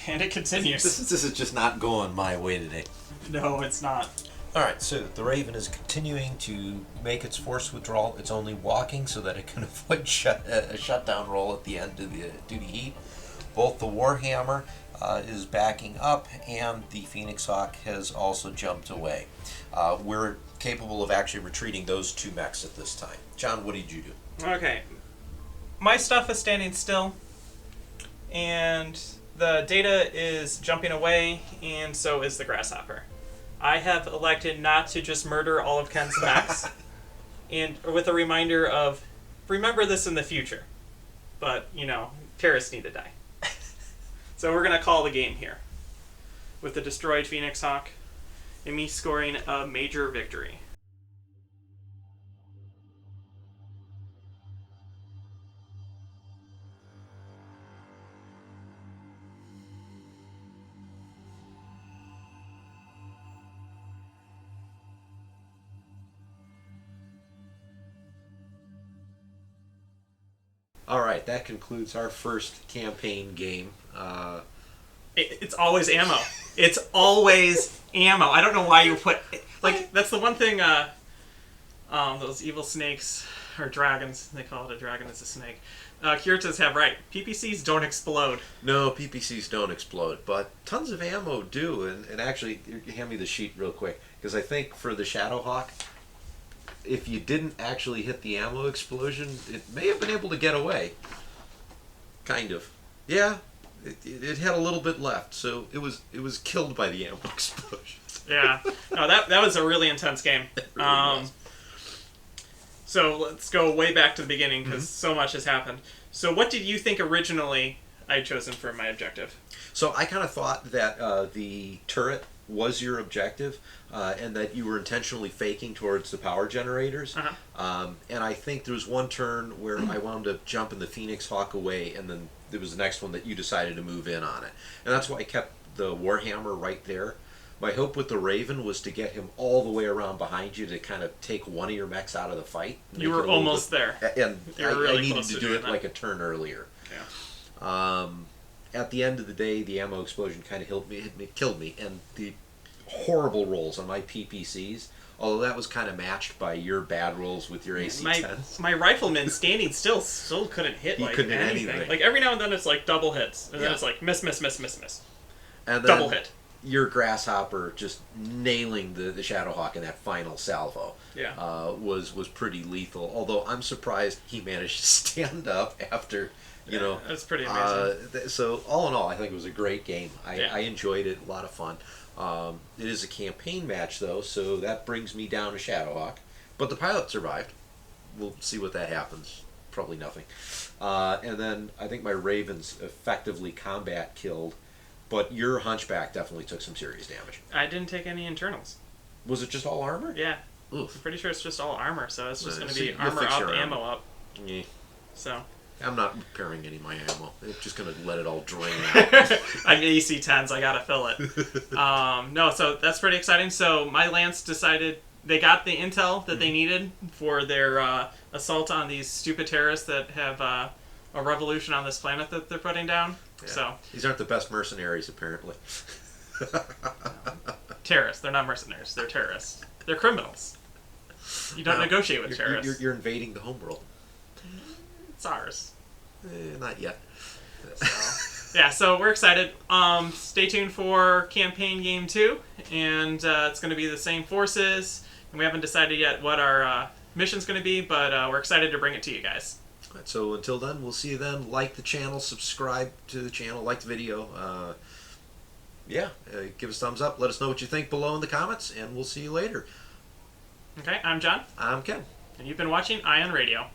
And it continues. This is just not going my way today. No, it's not. All right, so the Raven is continuing to make its force withdrawal. It's only walking so that it can avoid a shutdown roll at the end of the duty heat. Both the Warhammer is backing up, and the Phoenix Hawk has also jumped away. We're capable of actually retreating those 2 mechs at this time. John, what did you do? Okay. My stuff is standing still, and the data is jumping away, and so is the grasshopper. I have elected not to just murder all of Ken's mechs, and with a reminder of, remember this in the future. But, terrorists need to die. So we're going to call the game here, with the destroyed Phoenix Hawk, and me scoring a major victory. All right, that concludes our first campaign game. It's always ammo. It's always ammo. I don't know why you put... that's the one thing those evil snakes, or dragons, they call it a dragon, it's a snake, Kyrtas have right. PPCs don't explode. No, PPCs don't explode, but tons of ammo do. And actually, hand me the sheet real quick, because I think for the Shadowhawk, if you didn't actually hit the ammo explosion, it may have been able to get away. Kind of. Yeah, it had a little bit left, so it was killed by the ammo explosion. Yeah. No, that was a really intense game. It really was. So let's go way back to the beginning, because so much has happened. So what did you think originally I'd chosen for my objective? So I kind of thought that the turret was your objective, and that you were intentionally faking towards the power generators. And I think there was one turn where I wound up jumping the Phoenix Hawk away, and then there was the next one that you decided to move in on it. And that's why I kept the Warhammer right there. My hope with the Raven was to get him all the way around behind you to kind of take one of your mechs out of the fight. You were almost there. And really I needed to do it like a turn earlier. Yeah. At the end of the day, the ammo explosion kind of killed me, and the horrible rolls on my PPCs, although that was kind of matched by your bad rolls with your AC-10s. My rifleman standing still couldn't hit couldn't hit anything. anything. Like every now and then it's like double hits, and then it's like miss, miss, miss, miss, miss. And then, double hit. your grasshopper just nailing the Shadowhawk in that final salvo was pretty lethal. Although I'm surprised he managed to stand up after, that's pretty amazing. So all in all, I think it was a great game. I enjoyed it, a lot of fun. It is a campaign match though, so that brings me down to Shadowhawk. But the pilot survived. We'll see what that happens. Probably nothing. And then I think my Ravens effectively combat killed. But your Hunchback definitely took some serious damage. I didn't take any internals. Was it just all armor? Yeah. Oof. I'm pretty sure it's just all armor, so it's just going to be you'll armor fix up, your ammo up. Yeah. So. I'm not repairing any of my ammo. I'm just going to let it all drain out. I get AC 10s, I got to fill it. No, so that's pretty exciting. So my Lance decided they got the intel that they needed for their assault on these stupid terrorists that have a revolution on this planet that they're putting down. Yeah. So these aren't the best mercenaries, apparently. Terrorists. They're not mercenaries. They're terrorists. They're criminals. You don't negotiate with terrorists. You're invading the homeworld. It's ours. Not yet. So we're excited. Stay tuned for campaign game 2, and it's going to be the same forces. And we haven't decided yet what our mission's going to be, but we're excited to bring it to you guys. Right, so until then, we'll see you then. Like the channel, subscribe to the channel, like the video. Give us a thumbs up. Let us know what you think below in the comments, and we'll see you later. Okay, I'm John. I'm Ken. And you've been watching Ion Radio.